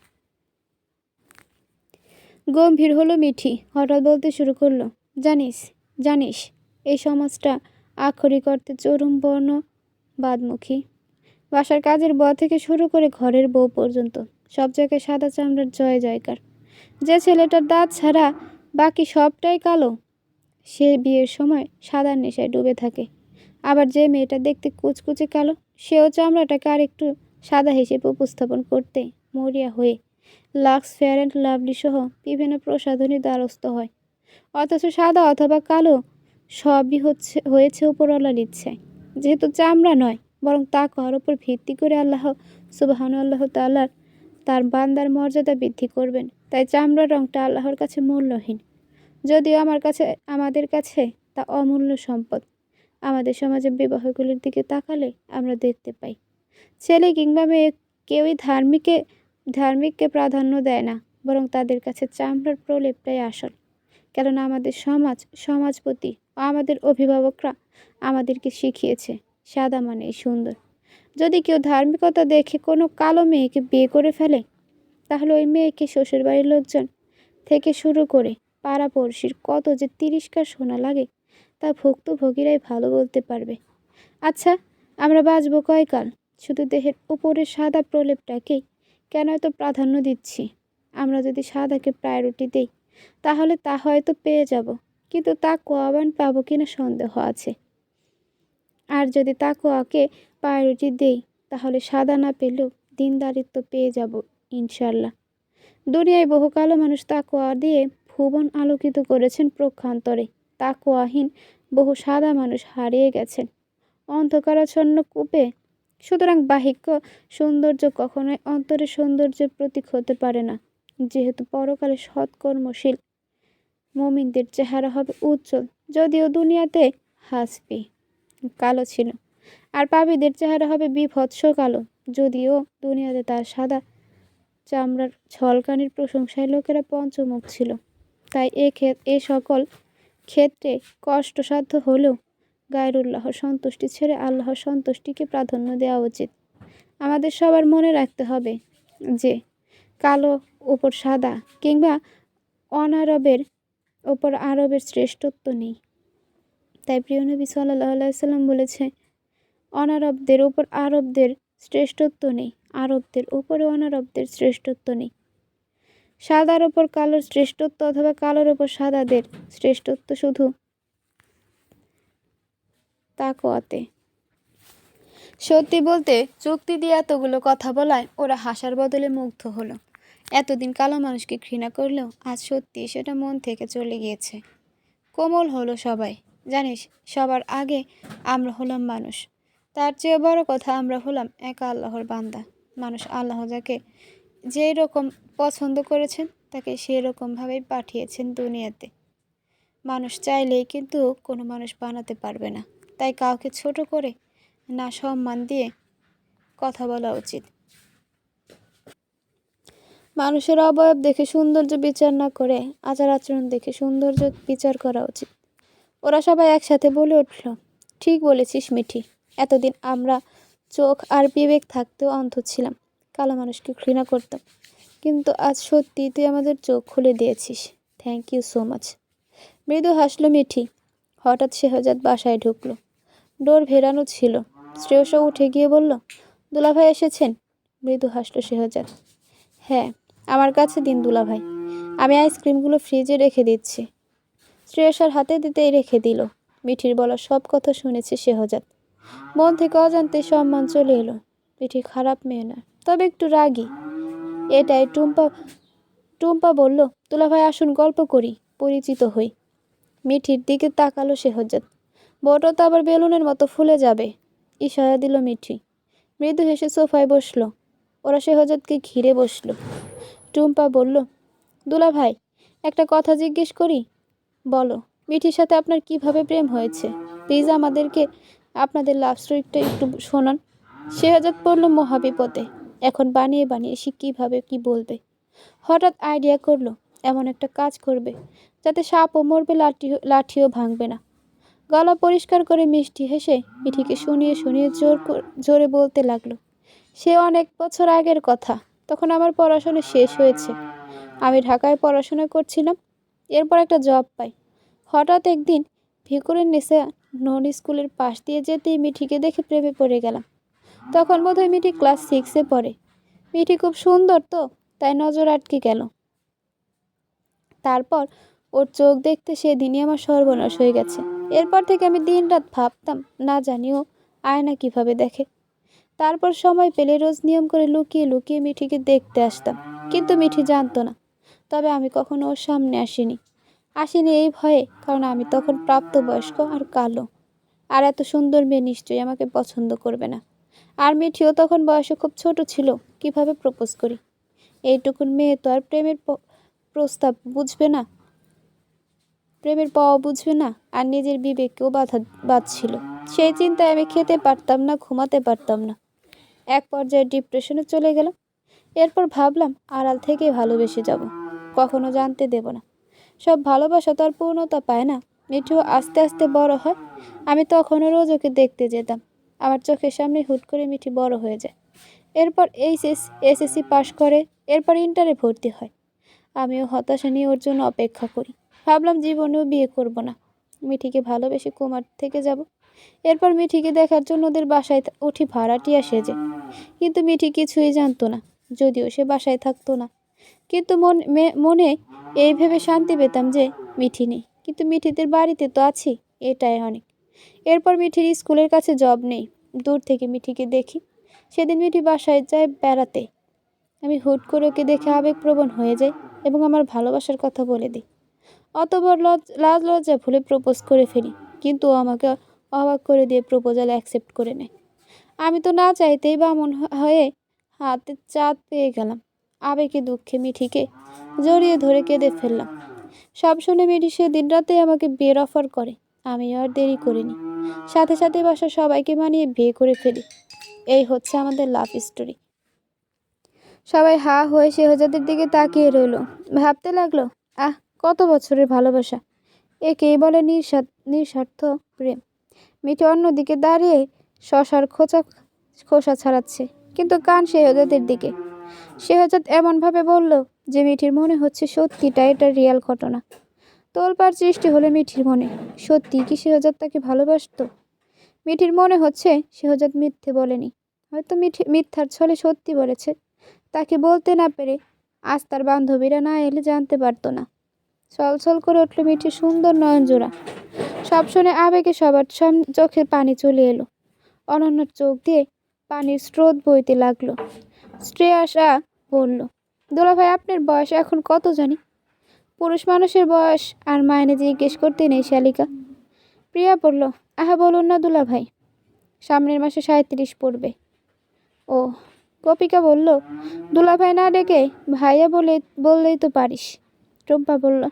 গম্ভীর হলো মিঠি। হঠাৎ বলতে শুরু করলো, জানিস এই সমাজটা আক্ষরিক অর্থে চরম বর্ণবাদমুখী। বাসার কাজের বুয়া থেকে শুরু করে ঘরের বউ পর্যন্ত সব জায়গায় সাদা চামড়ার জয়কার। যে ছেলেটার দাঁত ছাড়া বাকি সবটাই কালো, সে বিয়ের সময় সাদার নেশায় ডুবে থাকে। আবার যে মেয়েটা দেখতে কুচকুচে কালো, সেও চামড়াটাকে আরেকটু সাদা হিসেবে উপস্থাপন করতে মরিয়া হয়ে লাক্স, ফেয়ার অ্যান্ড লাভলি সহ বিভিন্ন প্রসাধনী দ্বারস্থ হয়। অথচ সাদা অথবা কালো সবই হয়েছে উপরওয়ালার ইচ্ছায়। যেহেতু চামড়া নয় বরং তাকওয়ার উপর ভিত্তি করে আল্লাহ সুবহানাহু তাআলার তার বান্দার মর্যাদা বৃদ্ধি করবেন, তাই চামড়ার রংটা আল্লাহর কাছে মূল্যহীন। যদিও আমাদের কাছে তা অমূল্য সম্পদ। আমাদের সমাজে বিবাহগুলির দিকে তাকালে আমরা দেখতে পাই, ছেলে কিংবা মেয়ে কেউই ধার্মিককে প্রাধান্য দেয় না, বরং তাদের কাছে চামড়ার প্রলেপটাই আসল। কেননা আমাদের সমাজপতি ও আমাদের অভিভাবকরা আমাদেরকে শিখিয়েছে সাদা মানেই সুন্দর। যদি কেউ ধার্মিকতা দেখে কোনো কালো মেয়েকে বিয়ে করে ফেলে, তাহলে ওই মেয়েকে শ্বশুরবাড়ির লোকজন থেকে শুরু করে পাড়াপড়শির কত যে তিরস্কার শোনা লাগে তা ভুক্তভোগীরাই ভালো বলতে পারবে। আচ্ছা, আমরা বাঁচব কয়কাল? শুধু দেহের উপরের সাদা প্রলেপটাকেই কেন এত প্রাধান্য দিচ্ছি? আমরা যদি সাদাকে প্রায়োরিটি দেই তাহলে তা হয়তো পেয়ে যাব, কিন্তু তাকওয়াবান পাবো কিনা সন্দেহ আছে। আর যদি তাকওয়াকে প্রায়োরিটি দেই তাহলে সাদা না পেলেও দিনদারিত্ব পেয়ে যাব ইনশাল্লাহ। দুনিয়ায় বহু কালো মানুষ তাকওয়া দিয়ে ভুবন আলোকিত করেছেন পক্ষান্তরে তাকওয়াহীন বহু সাদা মানুষ হারিয়ে গেছেন অন্ধকারাচ্ছন্ন কূপে। সুতরাং বাহিক সৌন্দর্য কখনোই অন্তরের সৌন্দর্যের প্রতীক হতে পারে না। যেহেতু পরকালে সৎকর্মশীল মুমিনদের চেহারা হবে উজ্জ্বল, যদিও দুনিয়াতে হাসবি কালো ছিল, আর পাপীদের চেহারা হবে বিভৎস কালো, যদিও দুনিয়াতে তার সাদা চামড়ার ঝলকানির প্রশংসায় লোকেরা পঞ্চমুখ ছিল। তাই এ সকল ক্ষেত্রে কষ্টসাধ্য হলেও গায়রুল্লাহর সন্তুষ্টি ছেড়ে আল্লাহর সন্তুষ্টিকে প্রাধান্য দেওয়া উচিত। আমাদের সবার মনে রাখতে হবে যে কালো ওপর সাদা কিংবা অনারবের ওপর আরবের শ্রেষ্ঠত্ব নেই। তাই প্রিয় নবী সাল্লাল্লাহু আলাইহি সাল্লাম বলেছে, অনারবদের ওপর আরবদের শ্রেষ্ঠত্ব নেই, আরবদের ওপরে অনারবদের শ্রেষ্ঠত্ব নেই। সাদার ওপর কালোর শ্রেষ্ঠত্ব অথবা কালোর ওপর সাদাদের শ্রেষ্ঠত্ব শুধু তাকওয়াতে। সত্যি বলতে যুক্তি দিয়ে এতগুলো কথা বলায় ওরা হাসার বদলে মুগ্ধ হলো। এতদিন কালো মানুষকে ঘৃণা করলেও আজ সত্যি সেটা মন থেকে চলে গিয়েছে। কোমল হলো সবাই। জানিস, সবার আগে আমরা হলাম মানুষ, তার চেয়ে বড় কথা আমরা হলাম একা আল্লাহর বান্দা। মানুষ আল্লাহ যাকে যেই রকম পছন্দ করেছেন তাকে সেই রকমভাবেই পাঠিয়েছেন দুনিয়াতে। মানুষ চাইলেই কিন্তু কোনো মানুষ বানাতে পারবে না। তাই কাউকে ছোট করে না সম্মান দিয়ে কথা বলা উচিত। মানুষের অবয়ব দেখে সৌন্দর্য বিচার না করে আচার আচরণ দেখে সৌন্দর্য বিচার করা উচিত। ওরা সবাই একসাথে বলে উঠল, ঠিক বলেছিস মিঠি। এতদিন আমরা চোখ আর বিবেক থাকতেও অন্ধ ছিলাম, কালো মানুষকে ঘৃণা করতাম, কিন্তু আজ সত্যি তুই আমাদের চোখ খুলে দিয়েছিস। Thank you so much. মৃদু হাসলো মিঠি। হঠাৎ শেহজাদ বাসায় ঢুকলো। ডোর ভেরানো ছিল। শ্রেয়সা উঠে গিয়ে বলল, দুলাভাই এসেছেন? মৃদু হাসলো শেহজাদ। হ্যাঁ, আমার কাছে দিন দুলাভাই, আমি আইসক্রিমগুলো ফ্রিজে রেখে দিচ্ছি। শ্রেয়সার হাতে দিতেই রেখে দিল। মিঠির বলা সব কথা শুনেছে শেহজাদ। মন থেকে অজান্তে সম্মান চলে এলো। মিঠি খারাপ মেয়ে না, তবে একটু রাগী। এটাই টুম্পা বলল, দুলাভাই আসুন গল্প করি, পরিচিত হই। মিঠির দিকে তাকালো শেহজাদ। বউটা তো আবার বেলুনের মতো ফুলে যাবে। ইশারা দিল মিঠি। মৃদু হেসে সোফায় বসলো। ওরা শেহজাদকে ঘিরে বসলো। টুম্পা বলল, দুলাভাই একটা কথা জিজ্ঞেস করি? বলো, মিঠির সাথে আপনার কিভাবে প্রেম হয়েছে? প্লিজ আমাদেরকে আপনাদের লাভ স্টোরিটা একটু শোনান। শেহজাদ পড়ল মহাবিপদে। এখন বানিয়ে বানিয়ে সে কীভাবে কি বলবে। হঠাৎ আইডিয়া করলো এমন একটা কাজ করবে যাতে সাপও মরবে, লাঠিও ভাঙবে না। গলা পরিষ্কার করে মিষ্টি হেসে মিঠিকে শুনিয়ে শুনিয়ে জোরে বলতে লাগলো, সে অনেক বছর আগের কথা। তখন আমার পড়াশোনা শেষ হয়েছে। আমি ঢাকায় পড়াশোনা করছিলাম। এরপর একটা জব পাই। হঠাৎ একদিন ভিকুরের নিসা নন স্কুলের পাশ দিয়ে যেতেই মিঠিকে দেখে প্রেমে পড়ে গেলাম। তখন বোধহয় মিঠি ক্লাস 6-এ পড়ে। মিঠি খুব সুন্দর তো, তাই নজর আটকে গেল। তারপর ওর চোখ দেখতে সেদিনই আমার সর্বনাশ হয়ে গেছে। এরপর থেকে আমি দিনরাত ভাবতাম না জানিও আয়না কিভাবে দেখে। তারপর সময় পেলে রোজ নিয়ম করে লুকিয়ে লুকিয়ে মিঠিকে দেখতে আসতাম, কিন্তু মিঠি জানতো না। তবে আমি কখনো ওর সামনে আসিনি। আসেনি এই ভয়ে, কারণ আমি তখন প্রাপ্তবয়স্ক আর কালো। আর এত সুন্দর মেয়ে নিশ্চয়ই আমাকে পছন্দ করবে না। আর মিঠিও তখন বয়সে খুব ছোট ছিল। কিভাবে প্রপোজ করি? এইটুকুন মেয়ে তো আর প্রস্তাব বুঝবে না, প্রেমের পাওয়া বুঝবে না। আর নিজের বিবেককেও বাঁধছিল। সেই চিন্তায় আমি খেতে পারতাম না, ঘুমাতে পারতাম না। এক পর্যায়ে ডিপ্রেশনে চলে গেলাম। এরপর ভাবলাম আড়াল থেকে ভালোবেসে যাব, কখনো জানতে দেব না। সব ভালোবাসা তো আর পূর্ণতা পায় না। মিঠু আস্তে আস্তে বড় হয়। আমি তখনও রোজ ওকে দেখতে যেতাম। আমার চোখের সামনে হুট করে মিঠি বড় হয়ে যায়। এরপর এসএসসি পাশ করে, এরপর ইন্টারে ভর্তি হয়। আমিও হতাশা নিয়ে ওর জন্য অপেক্ষা করি। ভাবলাম জীবনেও বিয়ে করব না, মিঠিকে ভালোবেসে কুমার থেকে যাব। এরপর মিঠিকে দেখার জন্য ওদের বাসায় উঠি ভাড়াটিয়া সেজে। কিন্তু মিঠি কিছুই জানতো না, যদিও সে বাসায় থাকতো না। কিন্তু মনে এই ভেবে শান্তি পেতাম যে মিঠি নেই, কিন্তু মিঠিদের বাড়িতে তো আছি, এটাই অনেক। এরপর মিঠির স্কুলের কাছে জব নেই। দূর থেকে মিঠিকে দেখি। সেদিন মিঠি বাসায় যায় বেড়াতে। আমি হুট করে ওকে দেখে আবেগপ্রবণ হয়ে যাই এবং আমার ভালোবাসার কথা বলে দিই। অতবার লাজ লজ্জা ভুলে প্রপোজ করে ফেলি। কিন্তু ও আমাকে অবাক করে দিয়ে প্রপোজাল অ্যাকসেপ্ট করে নেয়। আমি তো না চাইতেই বামন হয়ে হাতে চাঁদ পেয়ে গেলাম। আবেগে দুঃখে মিঠিকে জড়িয়ে ধরে কেঁদে ফেললাম। সব শুনে মিঠি সেদিন রাতে আমাকে বিয়ের অফার করে। আমি আর দেরি করিনি, সাথে সাথে বাসার সবাইকে মানিয়ে বিয়ে করে ফেলি। এই হচ্ছে আমাদের লাভ স্টোরি। সবাই হা হয়ে শেহজাদের দিকে তাকিয়ে রইল। ভাবতে লাগলো, আহ, কত বছরের ভালোবাসা! একেই বলে নিঃস্বার্থ প্রেম। মিঠি অন্যদিকে দাঁড়িয়ে শশার খোসা ছাড়াচ্ছে, কিন্তু কান শেহজাদের দিকে। শেহজাদ এমনভাবে বলল যে মিঠির মনে হচ্ছে সত্যিটা এটা রিয়াল ঘটনা। তোলপাড় সৃষ্টি হলো মিঠির মনে। সত্যি কি শেহজাদ তাকে ভালোবাসতো? মিঠির মনে হচ্ছে শেহজাদ মিথ্যে বলেনি, হয়তো মিঠি মিথ্যার ছলে সত্যি বলেছে। তাকে বলতে না পেরে আজ তার বান্ধবীরা না এলে জানতে পারতো না। ছলছল করে উঠল মিঠির সুন্দর নয়নজোড়া। সব শুনে আবেগে সবার চোখে পানি চলে এলো। অনন্যার চোখ দিয়ে পানির স্রোত বইতে লাগলো। শ্রেয়াসা বলল, দুলাভাই আপনার বয়স এখন কত জানি? পুরুষ মানুষের বয়স আর মাইনে জিজ্ঞেস করতে নেই শালিকা। প্রিয়া বলল, আহা বলুন না দুলাভাই, সামনের মাসে 37 পড়বে। ও, গোপিকা বলল, দুলাভাই না ডেকে ভাইয়া বললেই তো পারিস। টুম্পা বলল,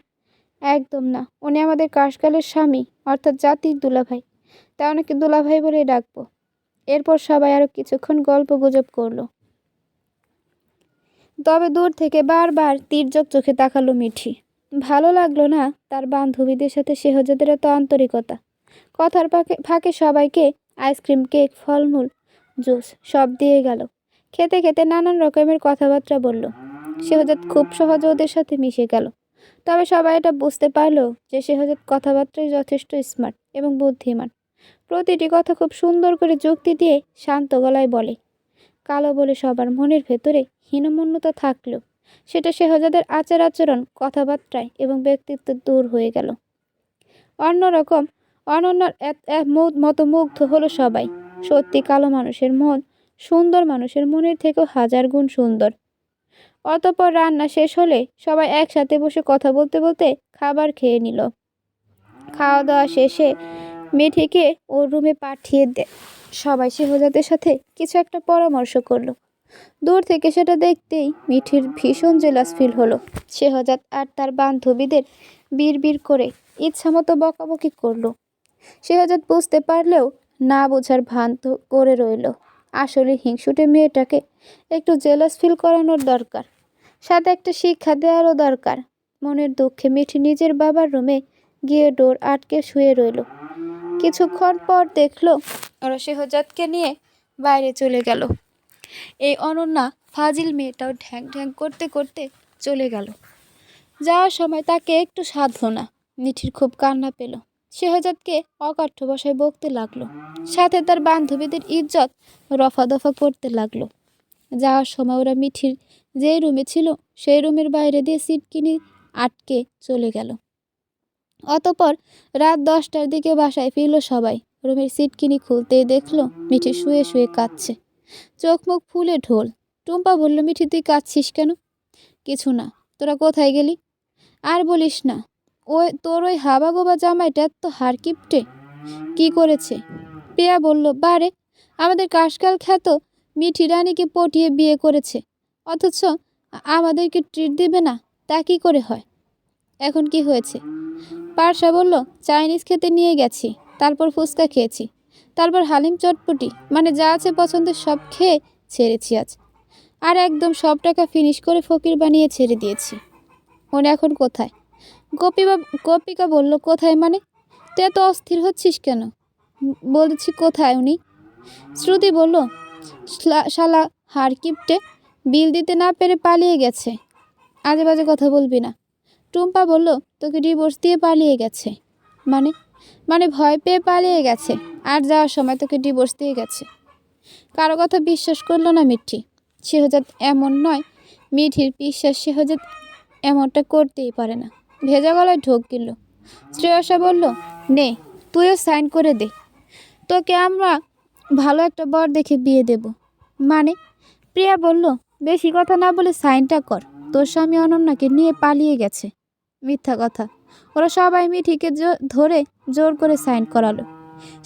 একদম না, উনি আমাদের কাশকালের স্বামী, অর্থাৎ জাতির দুলাভাই, তাই অনেকে দুলাভাই বলে ডাকবো। এরপর সবাই আরো কিছুক্ষণ গল্প গুজব করলো। তবে দূর থেকে বারবার তির্যক চোখে তাকালো মিঠি। ভালো লাগলো না তার বান্ধবীদের সাথে শেহজাদের এত আন্তরিকতা। কথার ফাঁকে সবাইকে আইসক্রিম, কেক, ফলমূল, জুস সব দিয়ে গেল। খেতে খেতে নানান রকমের কথাবার্তা বলল। শেহজাদ খুব সহজে ওদের সাথে মিশে গেল। তবে সবাই এটা বুঝতে পারলো যে শেহজাদ কথাবার্তায় যথেষ্ট স্মার্ট এবং বুদ্ধিমান। প্রতিটি কথা খুব সুন্দর করে যুক্তি দিয়ে শান্ত গলায় বলে। কালো বলে সবার মনের ভেতরে হীনমন্যতা থাকলেও সেটা শেহজাদের আচার আচরণ, কথাবার্তায় এবং ব্যক্তিত্ব দূর হয়ে গেল। অন্যরকম অনন্যার মতো মুগ্ধ হলো সবাই। সত্যি কালো মানুষের মন সুন্দর মানুষের মনের থেকেও হাজার গুণ সুন্দর। অতঃপর রান্না শেষ হলে সবাই একসাথে বসে কথা বলতে বলতে খাবার খেয়ে নিল। খাওয়া দাওয়া শেষে মিঠিকে ওর রুমে পাঠিয়ে দেয়। সবাই শেহজাদের সাথে কিছু একটা পরামর্শ করলো। দূর থেকে সেটা দেখতেই মিঠির ভীষণ জেলাস ফিল হলো। শেহজাদ আর তার বান্ধবীদের বিড়বিড় করে ইচ্ছামতো বকাবকি করলো। শেহজাদ বুঝতে পারলেও না বোঝার ভান তো করে রইল। আসলে হিংসুটে মেয়েটাকে একটু জেলাস ফিল করানোর দরকার, সাথে একটা শিক্ষা দেওয়ারও দরকার। মনের দুঃখে মিঠি নিজের বাবার রুমে গিয়ে ডোর আটকে শুয়ে রইল। কিছুক্ষণ পর দেখলো ওরা শেহজাদকে নিয়ে বাইরে চলে গেল। এই অনন্যা ফাজিল মেয়েটাও ঢ্যাং ঢ্যাং করতে করতে চলে গেল। যাওয়ার সময় তাকে একটু সাধলো না। মিঠির খুব কান্না পেল। শেহজাদকে অকাঠ্য ভাষায় বকতে লাগলো, সাথে তার বান্ধবীদের ইজ্জত রফা দফা করতে লাগলো। যাওয়ার সময় ওরা মিঠির যে রুমে ছিল সেই রুমের বাইরে দিয়ে সিট কিনে আটকে চলে গেল। অতপর রাত 10টার দিকে বাসায় ফিরল সবাই। রুমের সিট কিনে খুলতেই দেখলো মিঠি শুয়ে শুয়ে কাঁদছে, চোখ মুখ ফুলে ঢোল। টুম্পা বলল, মিঠি তুই কাঁদছিস কেন? কিছু না, তোরা কোথায় গেলি? আর বলিস না, তোর ওই হাবাগোবা জামাইটা তো হারকিপটে কি করেছে? প্রিয়া বলল, বারে, আমাদের কাশকাল খ্যাত মিঠি রানীকে পটিয়ে বিয়ে করেছে, অথচ আমাদেরকে ট্রিট দেবে না। তা কি করে হয়? এখন কি হয়েছে? পার্সা বলল, চাইনিজ খেতে নিয়ে গেছি, তারপর ফুচকা খেয়েছি, তারপর হালিম চটপটি, মানে যা আছে পছন্দের সব খেয়ে ছেড়েছি আজ। আর একদম সব টাকা ফিনিশ করে ফকির বানিয়ে ছেড়ে দিয়েছি। উনি এখন কোথায়? গোপিকা বলল, কোথায় মানে? তুই এত অস্থির হচ্ছিস কেন? বলছি কোথায় উনি। শ্রুতি বলল, শালা হারকিপটে বিল দিতে না পেরে পালিয়ে গেছে। আজে বাজে কথা বলবি না। টুম্পা বলল, তোকে ডিভোর্স দিয়ে পালিয়ে গেছে মানে? মানে ভয় পেয়ে পালিয়ে গেছে, আর যাওয়ার সময় তোকে ডিভোর্স দিয়ে গেছে। কারো কথা বিশ্বাস করলো না মিঠি। শেহজাদ এমন নয়। মিঠির বিশ্বাস শেহজাদ এমনটা করতেই পারে না। ভেজা গলায় ঢোক গেল। শ্রেয়সা বলল, নে, তুইও সাইন করে দে, তোকে আমরা ভালো একটা বর দেখে বিয়ে দেব। মানে? প্রিয়া বলল, বেশি কথা না বলে সাইনটা কর। তোর স্বামী অনন্যাকে নিয়ে পালিয়ে গেছে। মিথ্যা কথা। ওরা সবাই মিঠিকে ধরে জোর করে সাইন করালো।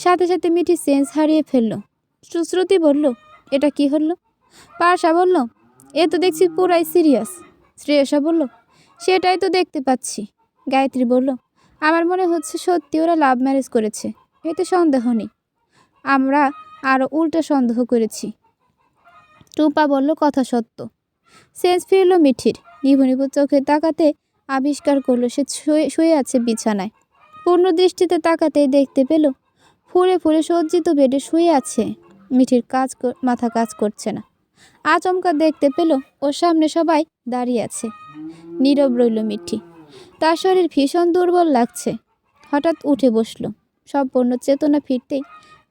সাথে সাথে মিঠি সেন্স হারিয়ে ফেলল। শ্রুতি বলল, এটা কি হলো? পার্সা বলল, এ তো দেখছি পুরাই সিরিয়াস। শ্রেয়সা বলল, সেটাই তো দেখতে পাচ্ছি। গায়ত্রী বলল, আমার মনে হচ্ছে সত্যি ওরা লাভ ম্যারেজ করেছে, এতে সন্দেহ নেই। আমরা আরও উল্টা সন্দেহ করেছি। টুপা বলল, কথা সত্য। সেন্স ফিরল মিঠির। নিভু নিভু চোখে তাকাতে আবিষ্কার করলো সে শুয়ে আছে বিছানায়। পূর্ণ দৃষ্টিতে তাকাতেই দেখতে পেল ফুলে ফুলে সজ্জিত বেডে শুয়ে আছে। মিঠির মাথা কাজ করছে না। আচমকা দেখতে পেল ওর সামনে সবাই দাঁড়িয়ে আছে। নীরব রইল মিঠি। তার শরীর ভীষণ দুর্বল লাগছে। হঠাৎ উঠে বসল। সম্পূর্ণ চেতনা ফিরতেই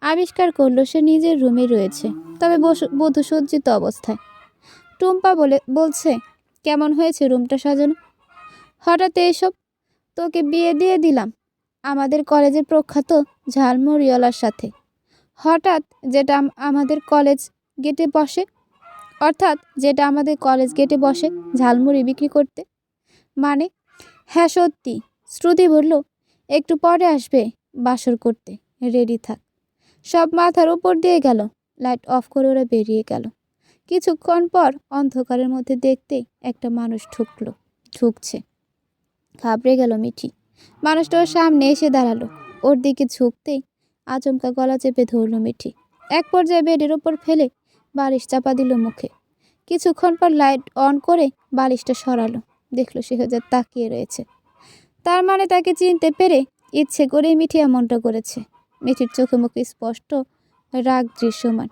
আবিষ্কার করলো সে নিজের রুমে রয়েছে, তবে বধূ সজ্জিত অবস্থায়। টুম্পা বলছে, কেমন হয়েছে রুমটা সাজানো? হঠাৎ এইসব? তোকে বিয়ে দিয়ে দিলাম আমাদের কলেজের প্রখ্যাত ঝালমুড়িওয়ালার সাথে। হঠাৎ যেটা আমাদের কলেজ গেটে বসে যেটা আমাদের কলেজ গেটে বসে ঝালমুড়ি বিক্রি করতে। মানে? হ্যাঁ সত্যি। শ্রুতি বলল, একটু পরে আসবে বাসর করতে, রেডি থাক। সব মাথার উপর দিয়ে গেল। লাইট অফ করে ওরা বেরিয়ে গেল। কিছুক্ষণ পর অন্ধকারের মধ্যে দেখতেই একটা মানুষ ঢুকছে। ঘাবড়ে গেল মিঠি। মানুষটা ওর সামনে এসে দাঁড়ালো। ওর দিকে ঝুঁকতেই আচমকা গলা চেপে ধরল মিঠি। এক পর্যায়ে বেডের ওপর ফেলে বালিশ চাপা দিল মুখে। কিছুক্ষণ পর লাইট অন করে বালিশটা সরালো। দেখলো শেহজাদ তাকিয়ে রয়েছে। তার মানে তাকে চিনতে পেরে ইচ্ছে করেই মিঠি এমনটা করেছে। মিঠির চোখে মুখে স্পষ্ট রাগ দৃশ্যমান।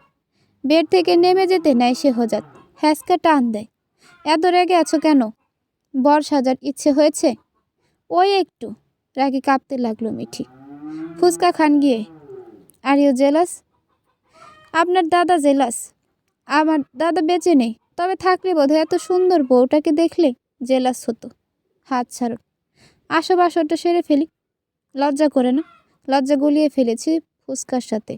বেড থেকে নেমে যেতে নেয় শেহজাদ। হ্যাঁচকা টান দেয়। এত রেগে আছো কেন? বর সাজার ইচ্ছে হয়েছে? ওই একটু। রাগে কাঁপতে লাগলো মিঠি। ফুচকা খান গিয়ে। Are you jealous? আপনার দাদা জেলাস? আমার দাদা বেঁচে নেই, তবে থাকলে বোধহয় এত সুন্দর বউটাকে দেখলে জেলাস হতো। হাত ছাড়ুন, আসো বাসরটা সেরে ফেলি। লজ্জা করে না? লজ্জা গুলিয়ে ফেলেছি ফুচকার সাথে।